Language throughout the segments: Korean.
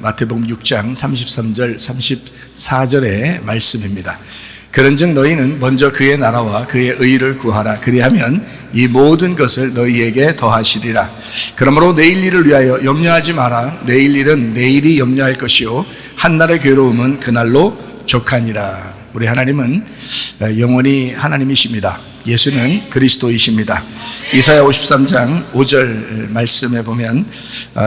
마태복음 6장 33절 34절의 말씀입니다. 그런즉 너희는 먼저 그의 나라와 그의 의를 구하라. 그리하면 이 모든 것을 너희에게 더하시리라. 그러므로 내일 일을 위하여 염려하지 마라. 내일 일은 내일이 염려할 것이요 한날의 괴로움은 그날로 족하니라. 우리 하나님은 영원히 하나님이십니다. 예수는 그리스도이십니다. 이사야 53장 5절 말씀에 보면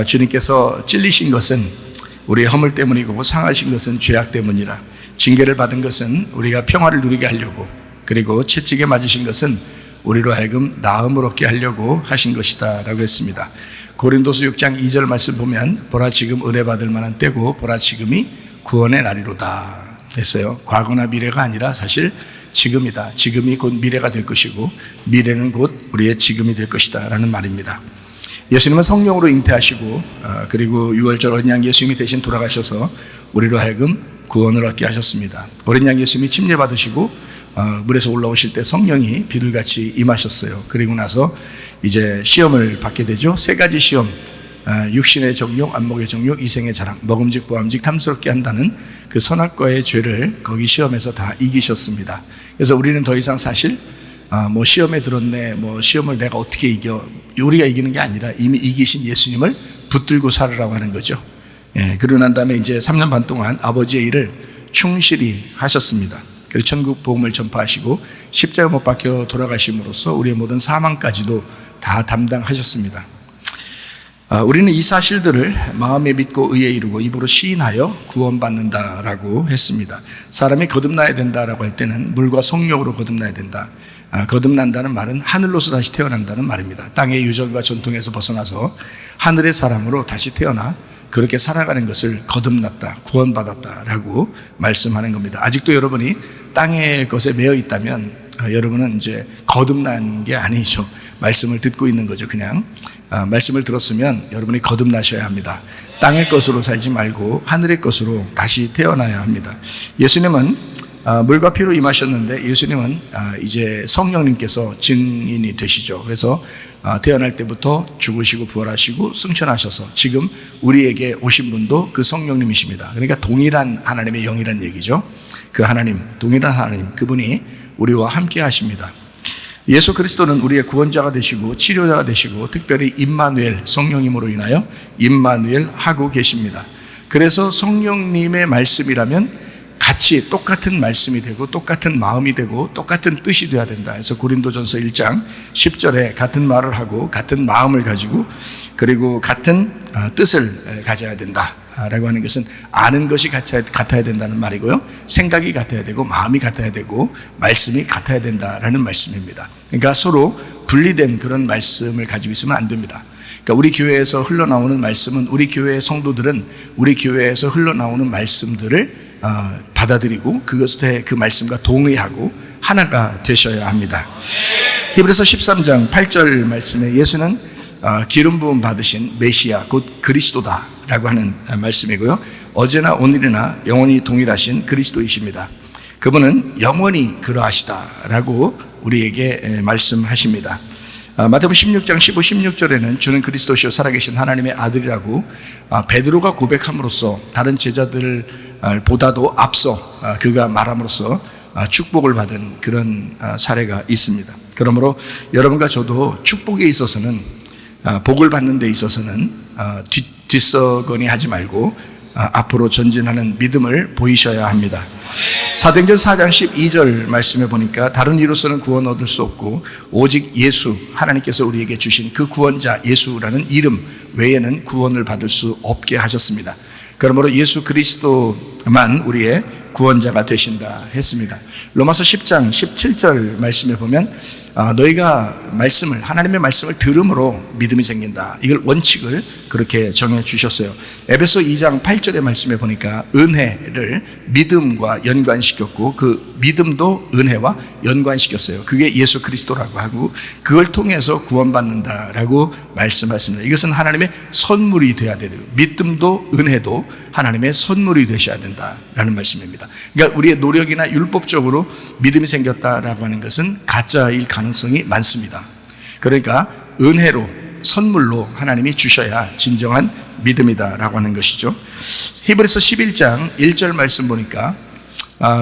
주님께서 찔리신 것은 우리의 허물 때문이고 상하신 것은 죄악 때문이라. 징계를 받은 것은 우리가 평화를 누리게 하려고, 그리고 채찍에 맞으신 것은 우리로 하여금 나음을 얻게 하려고 하신 것이다 라고 했습니다. 고린도서 6장 2절 말씀 보면 보라 지금 은혜 받을 만한 때고 보라 지금이 구원의 날이로다 했어요. 과거나 미래가 아니라 사실 지금이다. 지금이 곧 미래가 될 것이고 미래는 곧 우리의 지금이 될 것이다 라는 말입니다. 예수님은 성령으로 잉태하시고 그리고 6월절 어린 양 예수님이 대신 돌아가셔서 우리로 하여금 구원을 얻게 하셨습니다. 어린 양 예수님이 침례 받으시고 물에서 올라오실 때 성령이 비둘같이 임하셨어요. 그리고 나서 이제 시험을 받게 되죠. 세 가지 시험, 육신의 정욕, 안목의 정욕, 이생의 자랑, 먹음직 보암직 탐스럽게 한다는 그 선악과의 죄를 거기 시험에서 다 이기셨습니다. 그래서 우리는 더 이상 사실 뭐 시험에 들었네, 뭐 시험을 내가 어떻게 이겨, 우리가 이기는 게 아니라 이미 이기신 예수님을 붙들고 살으라고 하는 거죠. 그러고 난 다음에 이제 3년 반 동안 아버지의 일을 충실히 하셨습니다. 그리고 천국 복음을 전파하시고 십자가 못 박혀 돌아가심으로써 우리의 모든 사망까지도 다 담당하셨습니다. 우리는 이 사실들을 마음에 믿고 의에 이루고 입으로 시인하여 구원받는다라고 했습니다. 사람이 거듭나야 된다라고 할 때는 물과 성령으로 거듭나야 된다. 거듭난다는 말은 하늘로서 다시 태어난다는 말입니다. 땅의 유전과 전통에서 벗어나서 하늘의 사람으로 다시 태어나 그렇게 살아가는 것을 거듭났다, 구원받았다라고 말씀하는 겁니다. 아직도 여러분이 땅의 것에 매여 있다면 여러분은 이제 거듭난 게 아니죠. 말씀을 듣고 있는 거죠. 그냥 말씀을 들었으면 여러분이 거듭나셔야 합니다. 땅의 것으로 살지 말고 하늘의 것으로 다시 태어나야 합니다. 예수님은 물과 피로 임하셨는데 예수님은 이제 성령님께서 증인이 되시죠. 그래서 태어날 때부터 죽으시고 부활하시고 승천하셔서 지금 우리에게 오신 분도 그 성령님이십니다. 그러니까 동일한 하나님의 영이란 얘기죠. 그 하나님, 동일한 하나님, 그분이 우리와 함께 하십니다. 예수 그리스도는 우리의 구원자가 되시고 치료자가 되시고 특별히 임마누엘, 성령님으로 인하여 임마누엘 하고 계십니다. 그래서 성령님의 말씀이라면 같이 똑같은 말씀이 되고 똑같은 마음이 되고 똑같은 뜻이 되어야 된다. 그래서 고린도전서 1장 10절에 같은 말을 하고 같은 마음을 가지고 그리고 같은 뜻을 가져야 된다 라고 하는 것은 아는 것이 같아야 된다는 말이고요. 생각이 같아야 되고 마음이 같아야 되고 말씀이 같아야 된다라는 말씀입니다. 그러니까 서로 분리된 그런 말씀을 가지고 있으면 안 됩니다. 그러니까 우리 교회에서 흘러나오는 말씀은 우리 교회의 성도들은 우리 교회에서 흘러나오는 말씀들을 받아들이고 그것에 그 말씀과 동의하고 하나가 되셔야 합니다. 히브리서 13장 8절 말씀에 예수는 기름 부음 받으신 메시아 곧 그리스도다라고 하는 말씀이고요. 어제나 오늘이나 영원히 동일하신 그리스도이십니다. 그분은 영원히 그러하시다라고 우리에게 말씀하십니다. 마태복음 16장 15, 16절에는 주는 그리스도시요 살아계신 하나님의 아들이라고 베드로가 고백함으로써 다른 제자들 보다도 앞서 그가 말함으로써 축복을 받은 그런 사례가 있습니다. 그러므로 여러분과 저도 축복에 있어서는 복을 받는 데 있어서는 뒷서거니 하지 말고 앞으로 전진하는 믿음을 보이셔야 합니다. 사도행전 4장 12절 말씀에 보니까 다른 이로서는 구원 얻을 수 없고 오직 예수 하나님께서 우리에게 주신 그 구원자 예수라는 이름 외에는 구원을 받을 수 없게 하셨습니다. 그러므로 예수 그리스도만 우리의 구원자가 되신다 했습니다. 로마서 10장 17절 말씀에 보면 너희가 하나님의 말씀을 들음으로 믿음이 생긴다. 이걸 원칙을 그렇게 정해 주셨어요. 에베소 2장 8절의 말씀에 보니까 은혜를 믿음과 연관시켰고 그 믿음도 은혜와 연관시켰어요. 그게 예수 그리스도라고 하고 그걸 통해서 구원받는다라고 말씀하셨습니다. 이것은 하나님의 선물이 되어야 돼요. 믿음도 은혜도 하나님의 선물이 되셔야 된다라는 말씀입니다. 그러니까 우리의 노력이나 율법적으로 믿음이 생겼다라고 하는 것은 가짜일 가능성이 많습니다. 그러니까 은혜로 선물로 하나님이 주셔야 진정한 믿음이다라고 하는 것이죠. 히브리서 11장 1절 말씀 보니까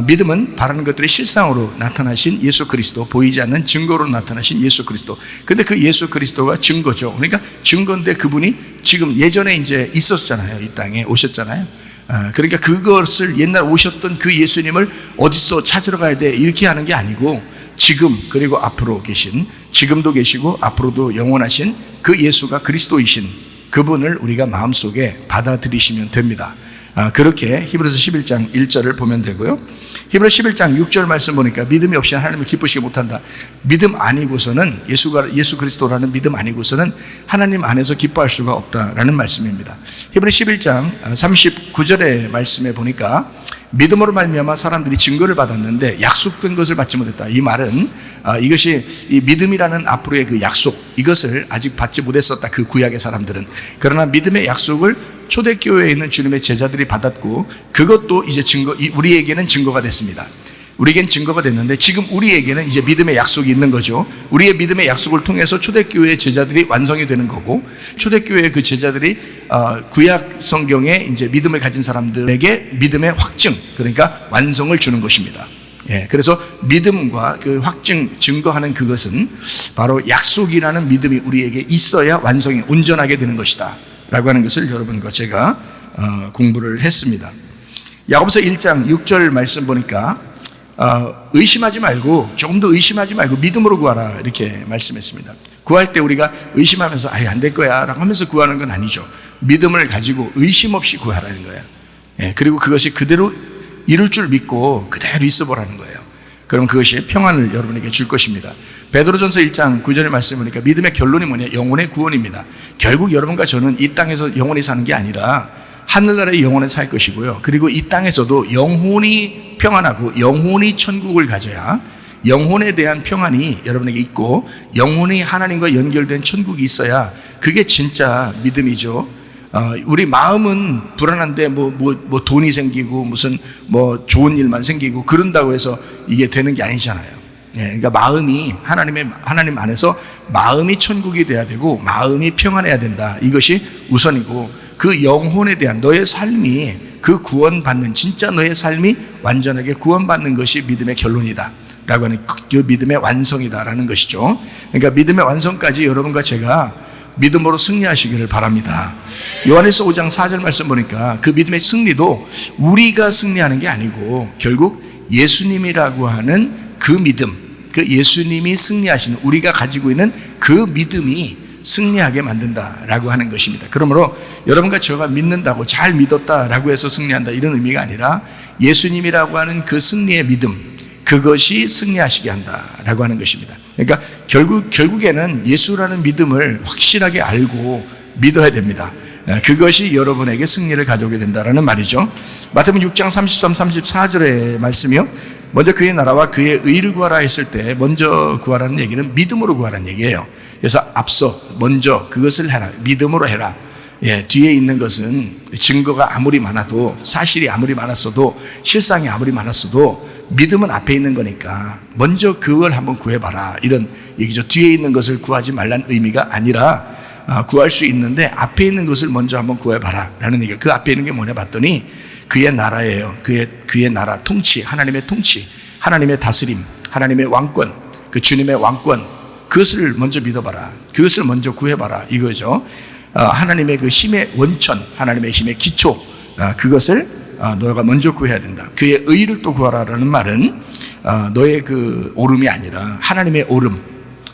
믿음은 바라는 것들의 실상으로 나타나신 예수 그리스도, 보이지 않는 증거로 나타나신 예수 그리스도. 근데 그 예수 그리스도가 증거죠. 그러니까 증거인데 그분이 지금 예전에 이제 있었잖아요. 이 땅에 오셨잖아요. 그러니까 그것을 옛날 오셨던 그 예수님을 어디서 찾으러 가야 돼 이렇게 하는 게 아니고 지금 그리고 앞으로 계신, 지금도 계시고 앞으로도 영원하신 그 예수가 그리스도이신 그분을 우리가 마음속에 받아들이시면 됩니다. 그렇게 히브리서 11장 1절을 보면 되고요. 히브리서 11장 6절 말씀 보니까 믿음이 없이 하나님을 기쁘시게 못한다. 믿음 아니고서는 예수 그리스도라는 믿음 아니고서는 하나님 안에서 기뻐할 수가 없다라는 말씀입니다. 히브리서 11장 39절의 말씀에 보니까 믿음으로 말미암아 사람들이 증거를 받았는데 약속된 것을 받지 못했다. 이 말은 이것이 이 믿음이라는 앞으로의 그 약속, 이것을 아직 받지 못했었다. 그 구약의 사람들은. 그러나 믿음의 약속을 초대교회에 있는 주님의 제자들이 받았고 그것도 이제 우리에게는 증거가 됐습니다. 우리에겐 증거가 됐는데 지금 우리에게는 이제 믿음의 약속이 있는 거죠. 우리의 믿음의 약속을 통해서 초대교회의 제자들이 완성이 되는 거고, 초대교회의 그 제자들이 구약 성경에 이제 믿음을 가진 사람들에게 믿음의 확증, 그러니까 완성을 주는 것입니다. 그래서 믿음과 그 확증, 증거하는 그것은 바로 약속이라는 믿음이 우리에게 있어야 완성이 온전하게 되는 것이다 라고 하는 것을 여러분과 제가 공부를 했습니다. 야고보서 1장 6절 말씀 보니까 의심하지 말고, 조금 더 의심하지 말고 믿음으로 구하라 이렇게 말씀했습니다. 구할 때 우리가 의심하면서 안 될 거야 라고 하면서 구하는 건 아니죠. 믿음을 가지고 의심 없이 구하라는 거예요. 그리고 그것이 그대로 이룰 줄 믿고 그대로 있어 보라는 거예요. 그럼 그것이 평안을 여러분에게 줄 것입니다. 베드로전서 1장 9절의 말씀 보니까 믿음의 결론이 뭐냐? 영혼의 구원입니다. 결국 여러분과 저는 이 땅에서 영원히 사는 게 아니라 하늘나라의 영혼에 살 것이고요. 그리고 이 땅에서도 영혼이 평안하고 영혼이 천국을 가져야 영혼에 대한 평안이 여러분에게 있고 영혼이 하나님과 연결된 천국이 있어야 그게 진짜 믿음이죠. 우리 마음은 불안한데 뭐 돈이 생기고 무슨 뭐 좋은 일만 생기고 그런다고 해서 이게 되는 게 아니잖아요. 그러니까 마음이 하나님 안에서 마음이 천국이 돼야 되고 마음이 평안해야 된다. 이것이 우선이고 그 영혼에 대한 너의 삶이 그 구원받는, 진짜 너의 삶이 완전하게 구원받는 것이 믿음의 결론이다 라고 하는 그 믿음의 완성이다라는 것이죠. 그러니까 믿음의 완성까지 여러분과 제가 믿음으로 승리하시기를 바랍니다. 요한일서 5장 4절 말씀 보니까 그 믿음의 승리도 우리가 승리하는 게 아니고 결국 예수님이라고 하는 그 믿음, 그 예수님이 승리하시는, 우리가 가지고 있는 그 믿음이 승리하게 만든다라고 하는 것입니다. 그러므로 여러분과 제가 믿는다고, 잘 믿었다라고 해서 승리한다 이런 의미가 아니라 예수님이라고 하는 그 승리의 믿음, 그것이 승리하시게 한다라고 하는 것입니다. 그러니까 결국에는 예수라는 믿음을 확실하게 알고 믿어야 됩니다. 그것이 여러분에게 승리를 가져오게 된다라는 말이죠. 마태복음 6장 33, 34절의 말씀이요. 먼저 그의 나라와 그의 의를 구하라 했을 때 먼저 구하라는 얘기는 믿음으로 구하라는 얘기예요. 그래서 앞서 먼저 그것을 해라. 믿음으로 해라. 뒤에 있는 것은 증거가 아무리 많아도, 사실이 아무리 많았어도, 실상이 아무리 많았어도 믿음은 앞에 있는 거니까 먼저 그걸 한번 구해봐라 이런 얘기죠. 뒤에 있는 것을 구하지 말라는 의미가 아니라 구할 수 있는데 앞에 있는 것을 먼저 한번 구해봐라 라는 얘기예요. 그 앞에 있는 게 뭐냐 봤더니 그의 나라예요. 그의 나라, 통치, 하나님의 통치, 하나님의 다스림, 하나님의 왕권, 그 주님의 왕권, 그것을 먼저 믿어봐라. 그것을 먼저 구해봐라 이거죠. 하나님의 그 힘의 원천, 하나님의 힘의 기초, 그것을 너가 먼저 구해야 된다. 그의 의를 또 구하라라는 말은 너의 그 오름이 아니라 하나님의 오름,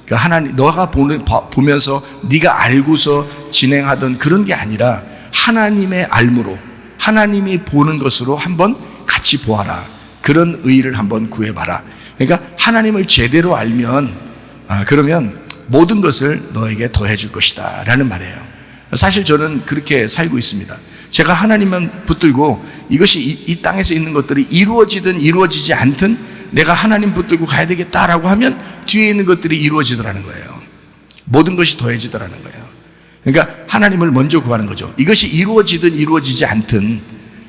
그 하나님, 너가 보면서 네가 알고서 진행하던 그런 게 아니라 하나님의 알므로, 하나님이 보는 것으로 한번 같이 보아라. 그런 의를 한번 구해봐라. 그러니까 하나님을 제대로 알면 그러면 모든 것을 너에게 더해줄 것이다 라는 말이에요. 사실 저는 그렇게 살고 있습니다. 제가 하나님만 붙들고 이것이 이 땅에서 있는 것들이 이루어지든 이루어지지 않든 내가 하나님 붙들고 가야 되겠다라고 하면 뒤에 있는 것들이 이루어지더라는 거예요. 모든 것이 더해지더라는 거예요. 그러니까 하나님을 먼저 구하는 거죠. 이것이 이루어지든 이루어지지 않든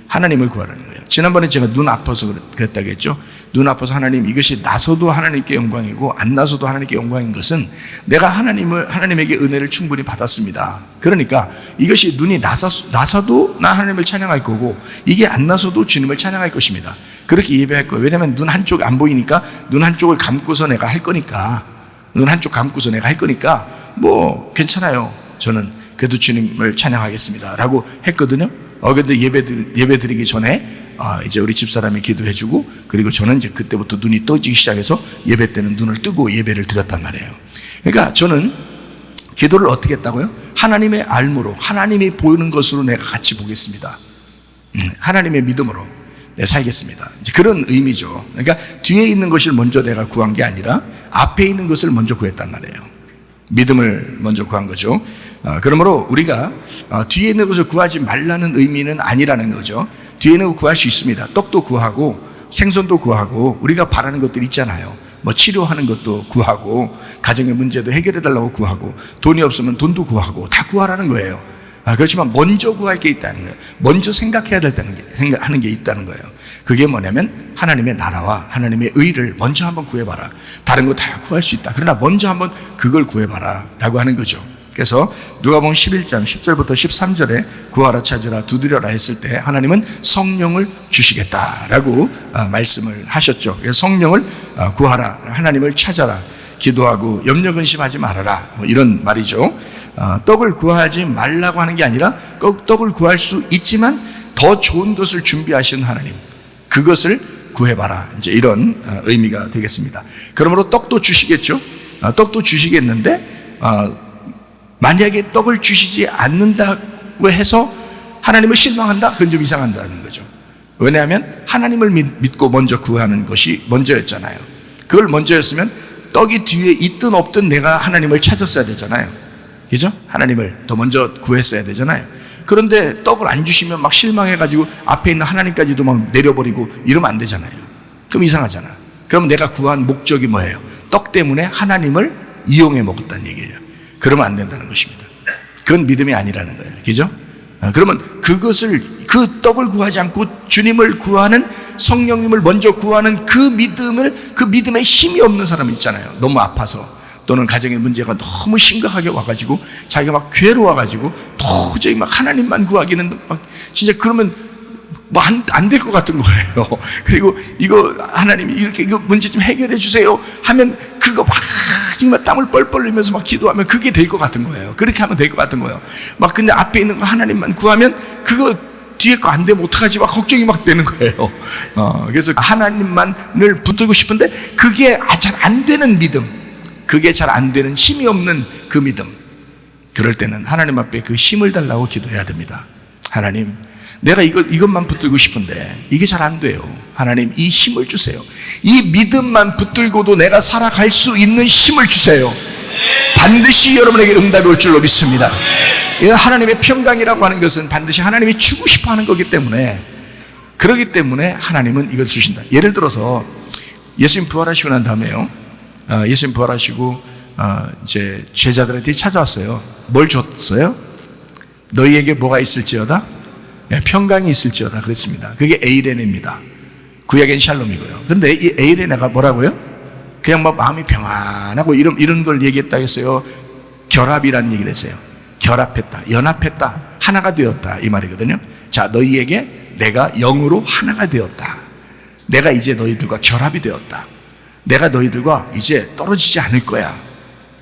하나님을 구하라는 거예요. 지난번에 제가 눈 아파서 그랬다고 했죠. 눈 아파서 하나님, 이것이 나서도 하나님께 영광이고 안 나서도 하나님께 영광인 것은 내가 하나님에게 은혜를 충분히 받았습니다. 그러니까 이것이 눈이 나서도 나 하나님을 찬양할 거고, 이게 안 나서도 주님을 찬양할 것입니다. 그렇게 예배할 거예요. 왜냐하면 눈 한쪽 안 보이니까 눈 한쪽을 감고서 내가 할 거니까, 눈 한쪽 감고서 내가 할 거니까 뭐 괜찮아요. 저는 그래도 주님을 찬양하겠습니다 라고 했거든요. 근데 예배 드리기 전에 이제 우리 집사람이 기도해주고, 그리고 저는 이제 그때부터 눈이 떠지기 시작해서 예배 때는 눈을 뜨고 예배를 드렸단 말이에요. 그러니까 저는 기도를 어떻게 했다고요? 하나님의 알므로, 하나님이 보이는 것으로 내가 같이 보겠습니다. 하나님의 믿음으로 살겠습니다. 이제 그런 의미죠. 그러니까 뒤에 있는 것을 먼저 내가 구한 게 아니라 앞에 있는 것을 먼저 구했단 말이에요. 믿음을 먼저 구한 거죠. 그러므로 우리가 뒤에 있는 것을 구하지 말라는 의미는 아니라는 거죠. 뒤에 있는 거 구할 수 있습니다. 떡도 구하고 생선도 구하고 우리가 바라는 것들이 있잖아요. 뭐 치료하는 것도 구하고 가정의 문제도 해결해 달라고 구하고 돈이 없으면 돈도 구하고 다 구하라는 거예요. 그렇지만 먼저 구할 게 있다는 거예요. 먼저 생각해야 하는 게 있다는 거예요. 그게 뭐냐면 하나님의 나라와 하나님의 의를 먼저 한번 구해봐라. 다른 거 다 구할 수 있다. 그러나 먼저 한번 그걸 구해봐라 라고 하는 거죠. 그래서 누가복음 11장 10절부터 13절에 구하라 찾으라 두드려라 했을 때 하나님은 성령을 주시겠다라고 말씀을 하셨죠. 그래서 성령을 구하라, 하나님을 찾아라, 기도하고 염려 근심하지 말아라, 뭐 이런 말이죠. 떡을 구하지 말라고 하는 게 아니라 떡을 구할 수 있지만 더 좋은 것을 준비하신 하나님, 그것을 구해봐라, 이제 이런 의미가 되겠습니다. 그러므로 떡도 주시겠죠. 떡도 주시겠는데 만약에 떡을 주시지 않는다고 해서 하나님을 실망한다? 그건 좀 이상한다는 거죠. 왜냐하면 하나님을 믿고 먼저 구하는 것이 먼저였잖아요. 그걸 먼저였으면 떡이 뒤에 있든 없든 내가 하나님을 찾았어야 되잖아요. 그죠? 하나님을 더 먼저 구했어야 되잖아요. 그런데 떡을 안 주시면 막 실망해가지고 앞에 있는 하나님까지도 막 내려버리고 이러면 안 되잖아요. 그럼 이상하잖아. 그럼 내가 구한 목적이 뭐예요? 떡 때문에 하나님을 이용해 먹었다는 얘기예요. 그러면 안 된다는 것입니다. 그건 믿음이 아니라는 거예요. 그죠? 그러면 그 떡을 구하지 않고 주님을 구하는, 성령님을 먼저 구하는 그 믿음에 힘이 없는 사람 있잖아요. 너무 아파서, 또는 가정의 문제가 너무 심각하게 와가지고 자기가 막 괴로워가지고 도저히 막 하나님만 구하기는 막 진짜 그러면 뭐 안 될 것 같은 거예요. 그리고 이거 하나님이 이렇게 이거 문제 좀 해결해 주세요 하면 그거 막 정말 땀을 뻘뻘 흘리면서 막 기도하면 그게 될 것 같은 거예요. 그렇게 하면 될 것 같은 거예요. 막 근데 앞에 있는 거 하나님만 구하면 그거 뒤에 거 안 되면 어떡하지 막 걱정이 막 되는 거예요. 그래서 하나님만을 붙들고 싶은데 그게 잘 안 되는 믿음, 그게 잘 안 되는 힘이 없는 그 믿음, 그럴 때는 하나님 앞에 그 힘을 달라고 기도해야 됩니다. 하나님, 내가 이것만 붙들고 싶은데 이게 잘 안 돼요. 하나님, 이 힘을 주세요. 이 믿음만 붙들고도 내가 살아갈 수 있는 힘을 주세요. 반드시 여러분에게 응답이 올 줄로 믿습니다. 하나님의 평강이라고 하는 것은 반드시 하나님이 주고 싶어 하는 거기 때문에, 그렇기 때문에 하나님은 이걸 주신다. 예를 들어서 예수님 부활하시고 난 다음에요, 예수님 부활하시고 이제 제자들한테 찾아왔어요. 뭘 줬어요? 너희에게 뭐가 있을지어다? 평강이 있을지어다 그랬습니다. 그게 에이레네입니다. 구약엔 샬롬이고요. 근데 이 에이레네가 뭐라고요? 그냥 뭐 마음이 평안하고 이런 걸 얘기했다 했어요. 결합이라는 얘기를 했어요. 결합했다, 연합했다, 하나가 되었다, 이 말이거든요. 자, 너희에게 내가 영으로 하나가 되었다. 내가 이제 너희들과 결합이 되었다. 내가 너희들과 이제 떨어지지 않을 거야.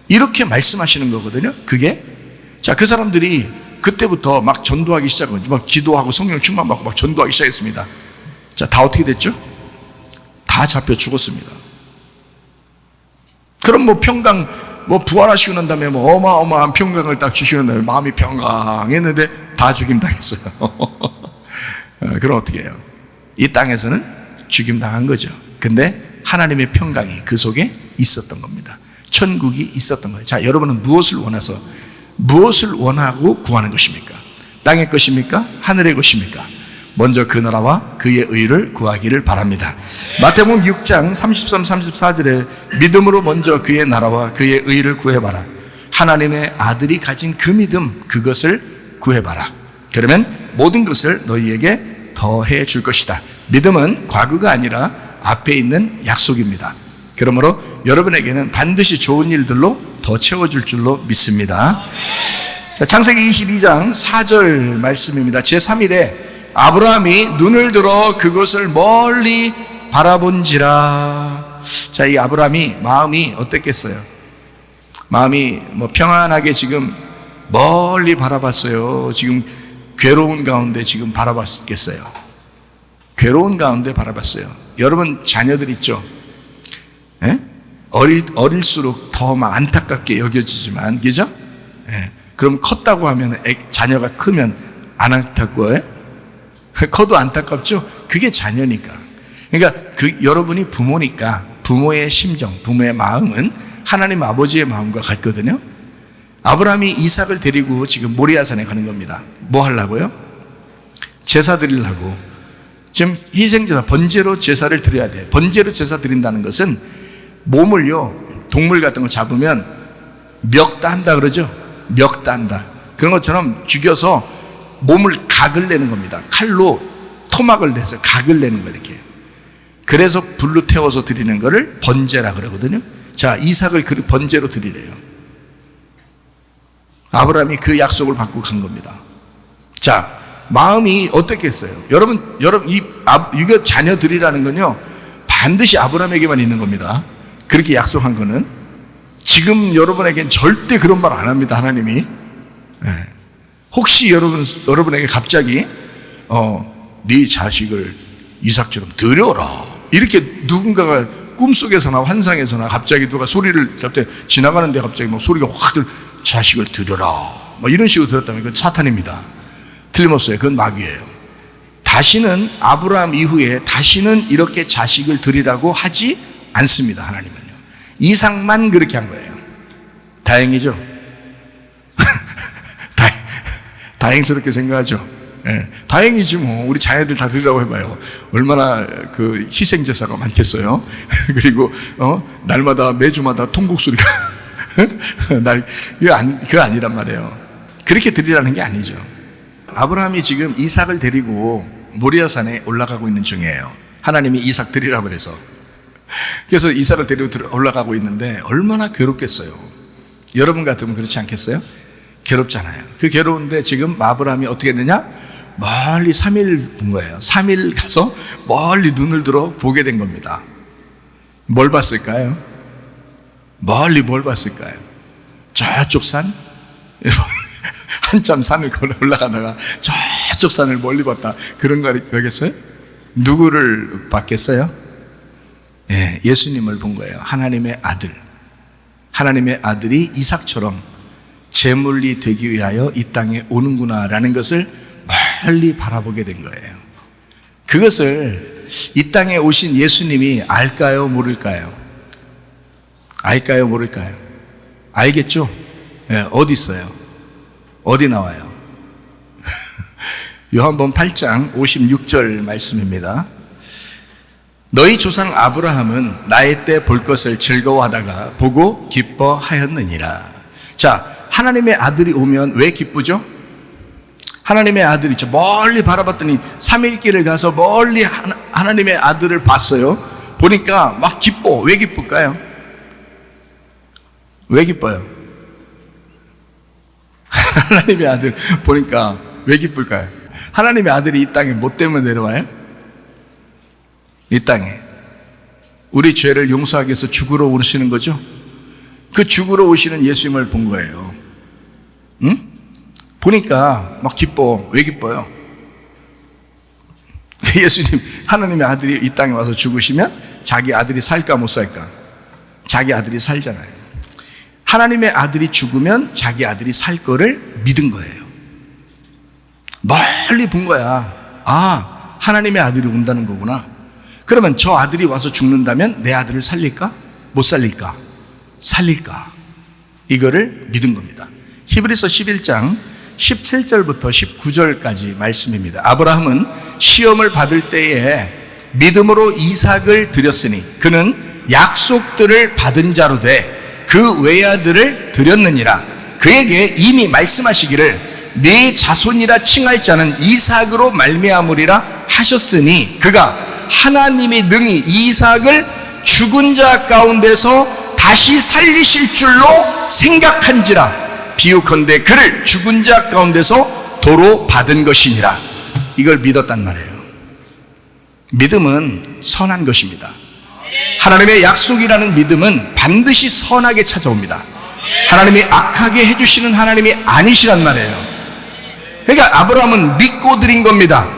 이렇게 말씀하시는 거거든요. 그게, 자, 그 사람들이 그때부터 막 전도하기 시작하고 막 기도하고 성령 충만받고 막 전도하기 시작했습니다. 자, 다 어떻게 됐죠? 다 잡혀 죽었습니다. 그럼 뭐 평강, 뭐 부활하시고 난 다음에 뭐 어마어마한 평강을 딱 주시는 다음에 마음이 평강했는데 다 죽임 당했어요. 그럼 어떻게 해요? 이 땅에서는 죽임 당한 거죠. 근데 하나님의 평강이 그 속에 있었던 겁니다. 천국이 있었던 거예요. 자, 여러분은 무엇을 원하고 구하는 것입니까? 땅의 것입니까? 하늘의 것입니까? 먼저 그 나라와 그의 의를 구하기를 바랍니다. 마태복음 6장 33, 34절에 믿음으로 먼저 그의 나라와 그의 의를 구해봐라. 하나님의 아들이 가진 그 믿음, 그것을 구해봐라. 그러면 모든 것을 너희에게 더해 줄 것이다. 믿음은 과거가 아니라 앞에 있는 약속입니다. 그러므로 여러분에게는 반드시 좋은 일들로 더 채워줄 줄로 믿습니다. 자, 창세기 22장 4절 말씀입니다. 제3일에 아브라함이 눈을 들어 그것을 멀리 바라본지라. 자, 이 아브라함이 마음이 어땠겠어요? 마음이 평안하게 지금 멀리 바라봤어요. 지금 괴로운 가운데 지금 바라봤겠어요. 괴로운 가운데 바라봤어요. 여러분 자녀들 있죠? 예? 어릴수록 더 막 안타깝게 여겨지지만, 그죠? 예. 그럼 컸다고 하면 자녀가 크면 안 안타까워요? 커도 안타깝죠? 그게 자녀니까. 그러니까 여러분이 부모니까 부모의 심정, 부모의 마음은 하나님 아버지의 마음과 같거든요. 아브라함이 이삭을 데리고 지금 모리아산에 가는 겁니다. 뭐 하려고요? 제사 드리려고. 지금 희생제사, 번제로 제사를 드려야 돼요. 번제로 제사 드린다는 것은 몸을요, 동물 같은 거 잡으면 멱다한다 그러죠? 멱다한다. 그런 것처럼 죽여서 몸을 각을 내는 겁니다. 칼로 토막을 내서 각을 내는 거예요, 이렇게. 그래서 불로 태워서 드리는 거를 번제라 그러거든요. 자, 이삭을 번제로 드리래요. 아브라함이 그 약속을 받고 간 겁니다. 자, 마음이 어떻겠어요? 여러분, 이거 자녀들이라는 건요, 반드시 아브라함에게만 있는 겁니다. 그렇게 약속한 거는. 지금 여러분에게는 절대 그런 말 안 합니다, 하나님이. 네. 혹시 여러분에게 갑자기, 네 자식을 이삭처럼 드려라. 이렇게 누군가가 꿈속에서나 환상에서나 갑자기 누가 소리를 지나가는데 갑자기 막 소리가 확 자식을 드려라. 뭐 이런 식으로 들었다면 그건 사탄입니다. 틀림없어요. 그건 마귀예요. 다시는 아브라함 이후에 다시는 이렇게 자식을 드리라고 하지 않습니다. 하나님은요. 이삭만 그렇게 한 거예요. 다행이죠. 다행스럽게 생각하죠. 예, 다행이지 뭐. 우리 자녀들 다 드리라고 해봐요. 얼마나 그 희생제사가 많겠어요. 그리고 날마다 매주마다 통곡 소리가 그거 아니란 말이에요. 그렇게 드리라는 게 아니죠. 아브라함이 지금 이삭을 데리고 모리아산에 올라가고 있는 중이에요. 하나님이 이삭 드리라고 그래서. 그래서 이삭을 데리고 올라가고 있는데 얼마나 괴롭겠어요. 여러분 같으면 그렇지 않겠어요? 괴롭잖아요. 그 괴로운데 지금 아브라함이 어떻게 했느냐? 멀리 3일 본 거예요. 3일 가서 멀리 눈을 들어 보게 된 겁니다. 뭘 봤을까요? 멀리 뭘 봤을까요? 저쪽 산? 한참 산을 올라가다가 저쪽 산을 멀리 봤다. 그런 거겠어요? 누구를 봤겠어요? 예, 예수님을 본 거예요. 하나님의 아들. 하나님의 아들이 이삭처럼 제물이 되기 위하여 이 땅에 오는구나라는 것을 멀리 바라보게 된 거예요. 그것을 이 땅에 오신 예수님이 알까요? 모를까요? 알까요? 모를까요? 알겠죠? 예, 어디 있어요? 어디 나와요? 요한복음 8장 56절 말씀입니다. 너희 조상 아브라함은 나의 때 볼 것을 즐거워하다가 보고 기뻐하였느니라. 자, 하나님의 아들이 오면 왜 기쁘죠? 하나님의 아들이 저 멀리 바라봤더니 3일 길을 가서 멀리 하나님의 아들을 봤어요. 보니까 막 기뻐. 왜 기쁠까요? 왜 기뻐요? 하나님의 아들 보니까 왜 기쁠까요? 하나님의 아들이 이 땅에 뭐 때문에 내려와요? 이 땅에 우리 죄를 용서하기 위해서 죽으러 오시는 거죠. 그 죽으러 오시는 예수님을 본 거예요. 응? 보니까 막 기뻐. 왜 기뻐요? 예수님, 하나님의 아들이 이 땅에 와서 죽으시면 자기 아들이 살까 못 살까? 자기 아들이 살잖아요. 하나님의 아들이 죽으면 자기 아들이 살 거를 믿은 거예요. 멀리 본 거야. 아, 하나님의 아들이 온다는 거구나. 그러면 저 아들이 와서 죽는다면 내 아들을 살릴까? 못 살릴까? 살릴까? 이거를 믿은 겁니다. 히브리서 11장 17절부터 19절까지 말씀입니다. 아브라함은 시험을 받을 때에 믿음으로 이삭을 드렸으니 그는 약속들을 받은 자로 돼 그 외아들을 드렸느니라. 그에게 이미 말씀하시기를 네 자손이라 칭할 자는 이삭으로 말미암으리라 하셨으니 그가 하나님이 능히 이삭을 죽은 자 가운데서 다시 살리실 줄로 생각한지라 비유컨대 그를 죽은 자 가운데서 도로 받은 것이니라. 이걸 믿었단 말이에요. 믿음은 선한 것입니다. 하나님의 약속이라는 믿음은 반드시 선하게 찾아옵니다. 하나님이 악하게 해주시는 하나님이 아니시란 말이에요. 그러니까 아브라함은 믿고 드린 겁니다.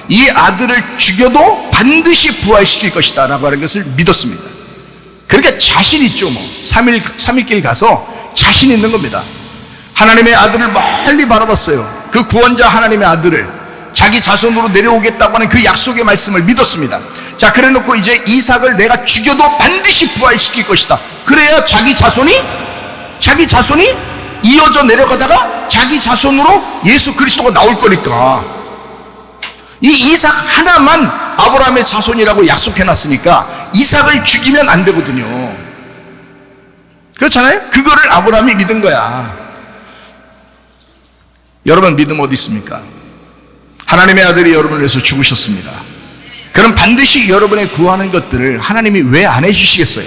이 아들을 죽여도 반드시 부활시킬 것이다 라고 하는 것을 믿었습니다. 그러니까 자신 있죠. 3일 길 가서 자신 있는 겁니다. 하나님의 아들을 멀리 바라봤어요. 그 구원자 하나님의 아들을 자기 자손으로 내려오겠다고 하는 그 약속의 말씀을 믿었습니다. 자, 그래 놓고 이제 이삭을 내가 죽여도 반드시 부활시킬 것이다. 그래야 자기 자손이 이어져 내려가다가 자기 자손으로 예수 그리스도가 나올 거니까. 이 이삭 하나만 아브라함의 자손이라고 약속해놨으니까 이삭을 죽이면 안 되거든요. 그렇잖아요? 그거를 아브라함이 믿은 거야. 여러분 믿음 어디 있습니까? 하나님의 아들이 여러분을 위해서 죽으셨습니다. 그럼 반드시 여러분의 구하는 것들을 하나님이 왜 안 해주시겠어요?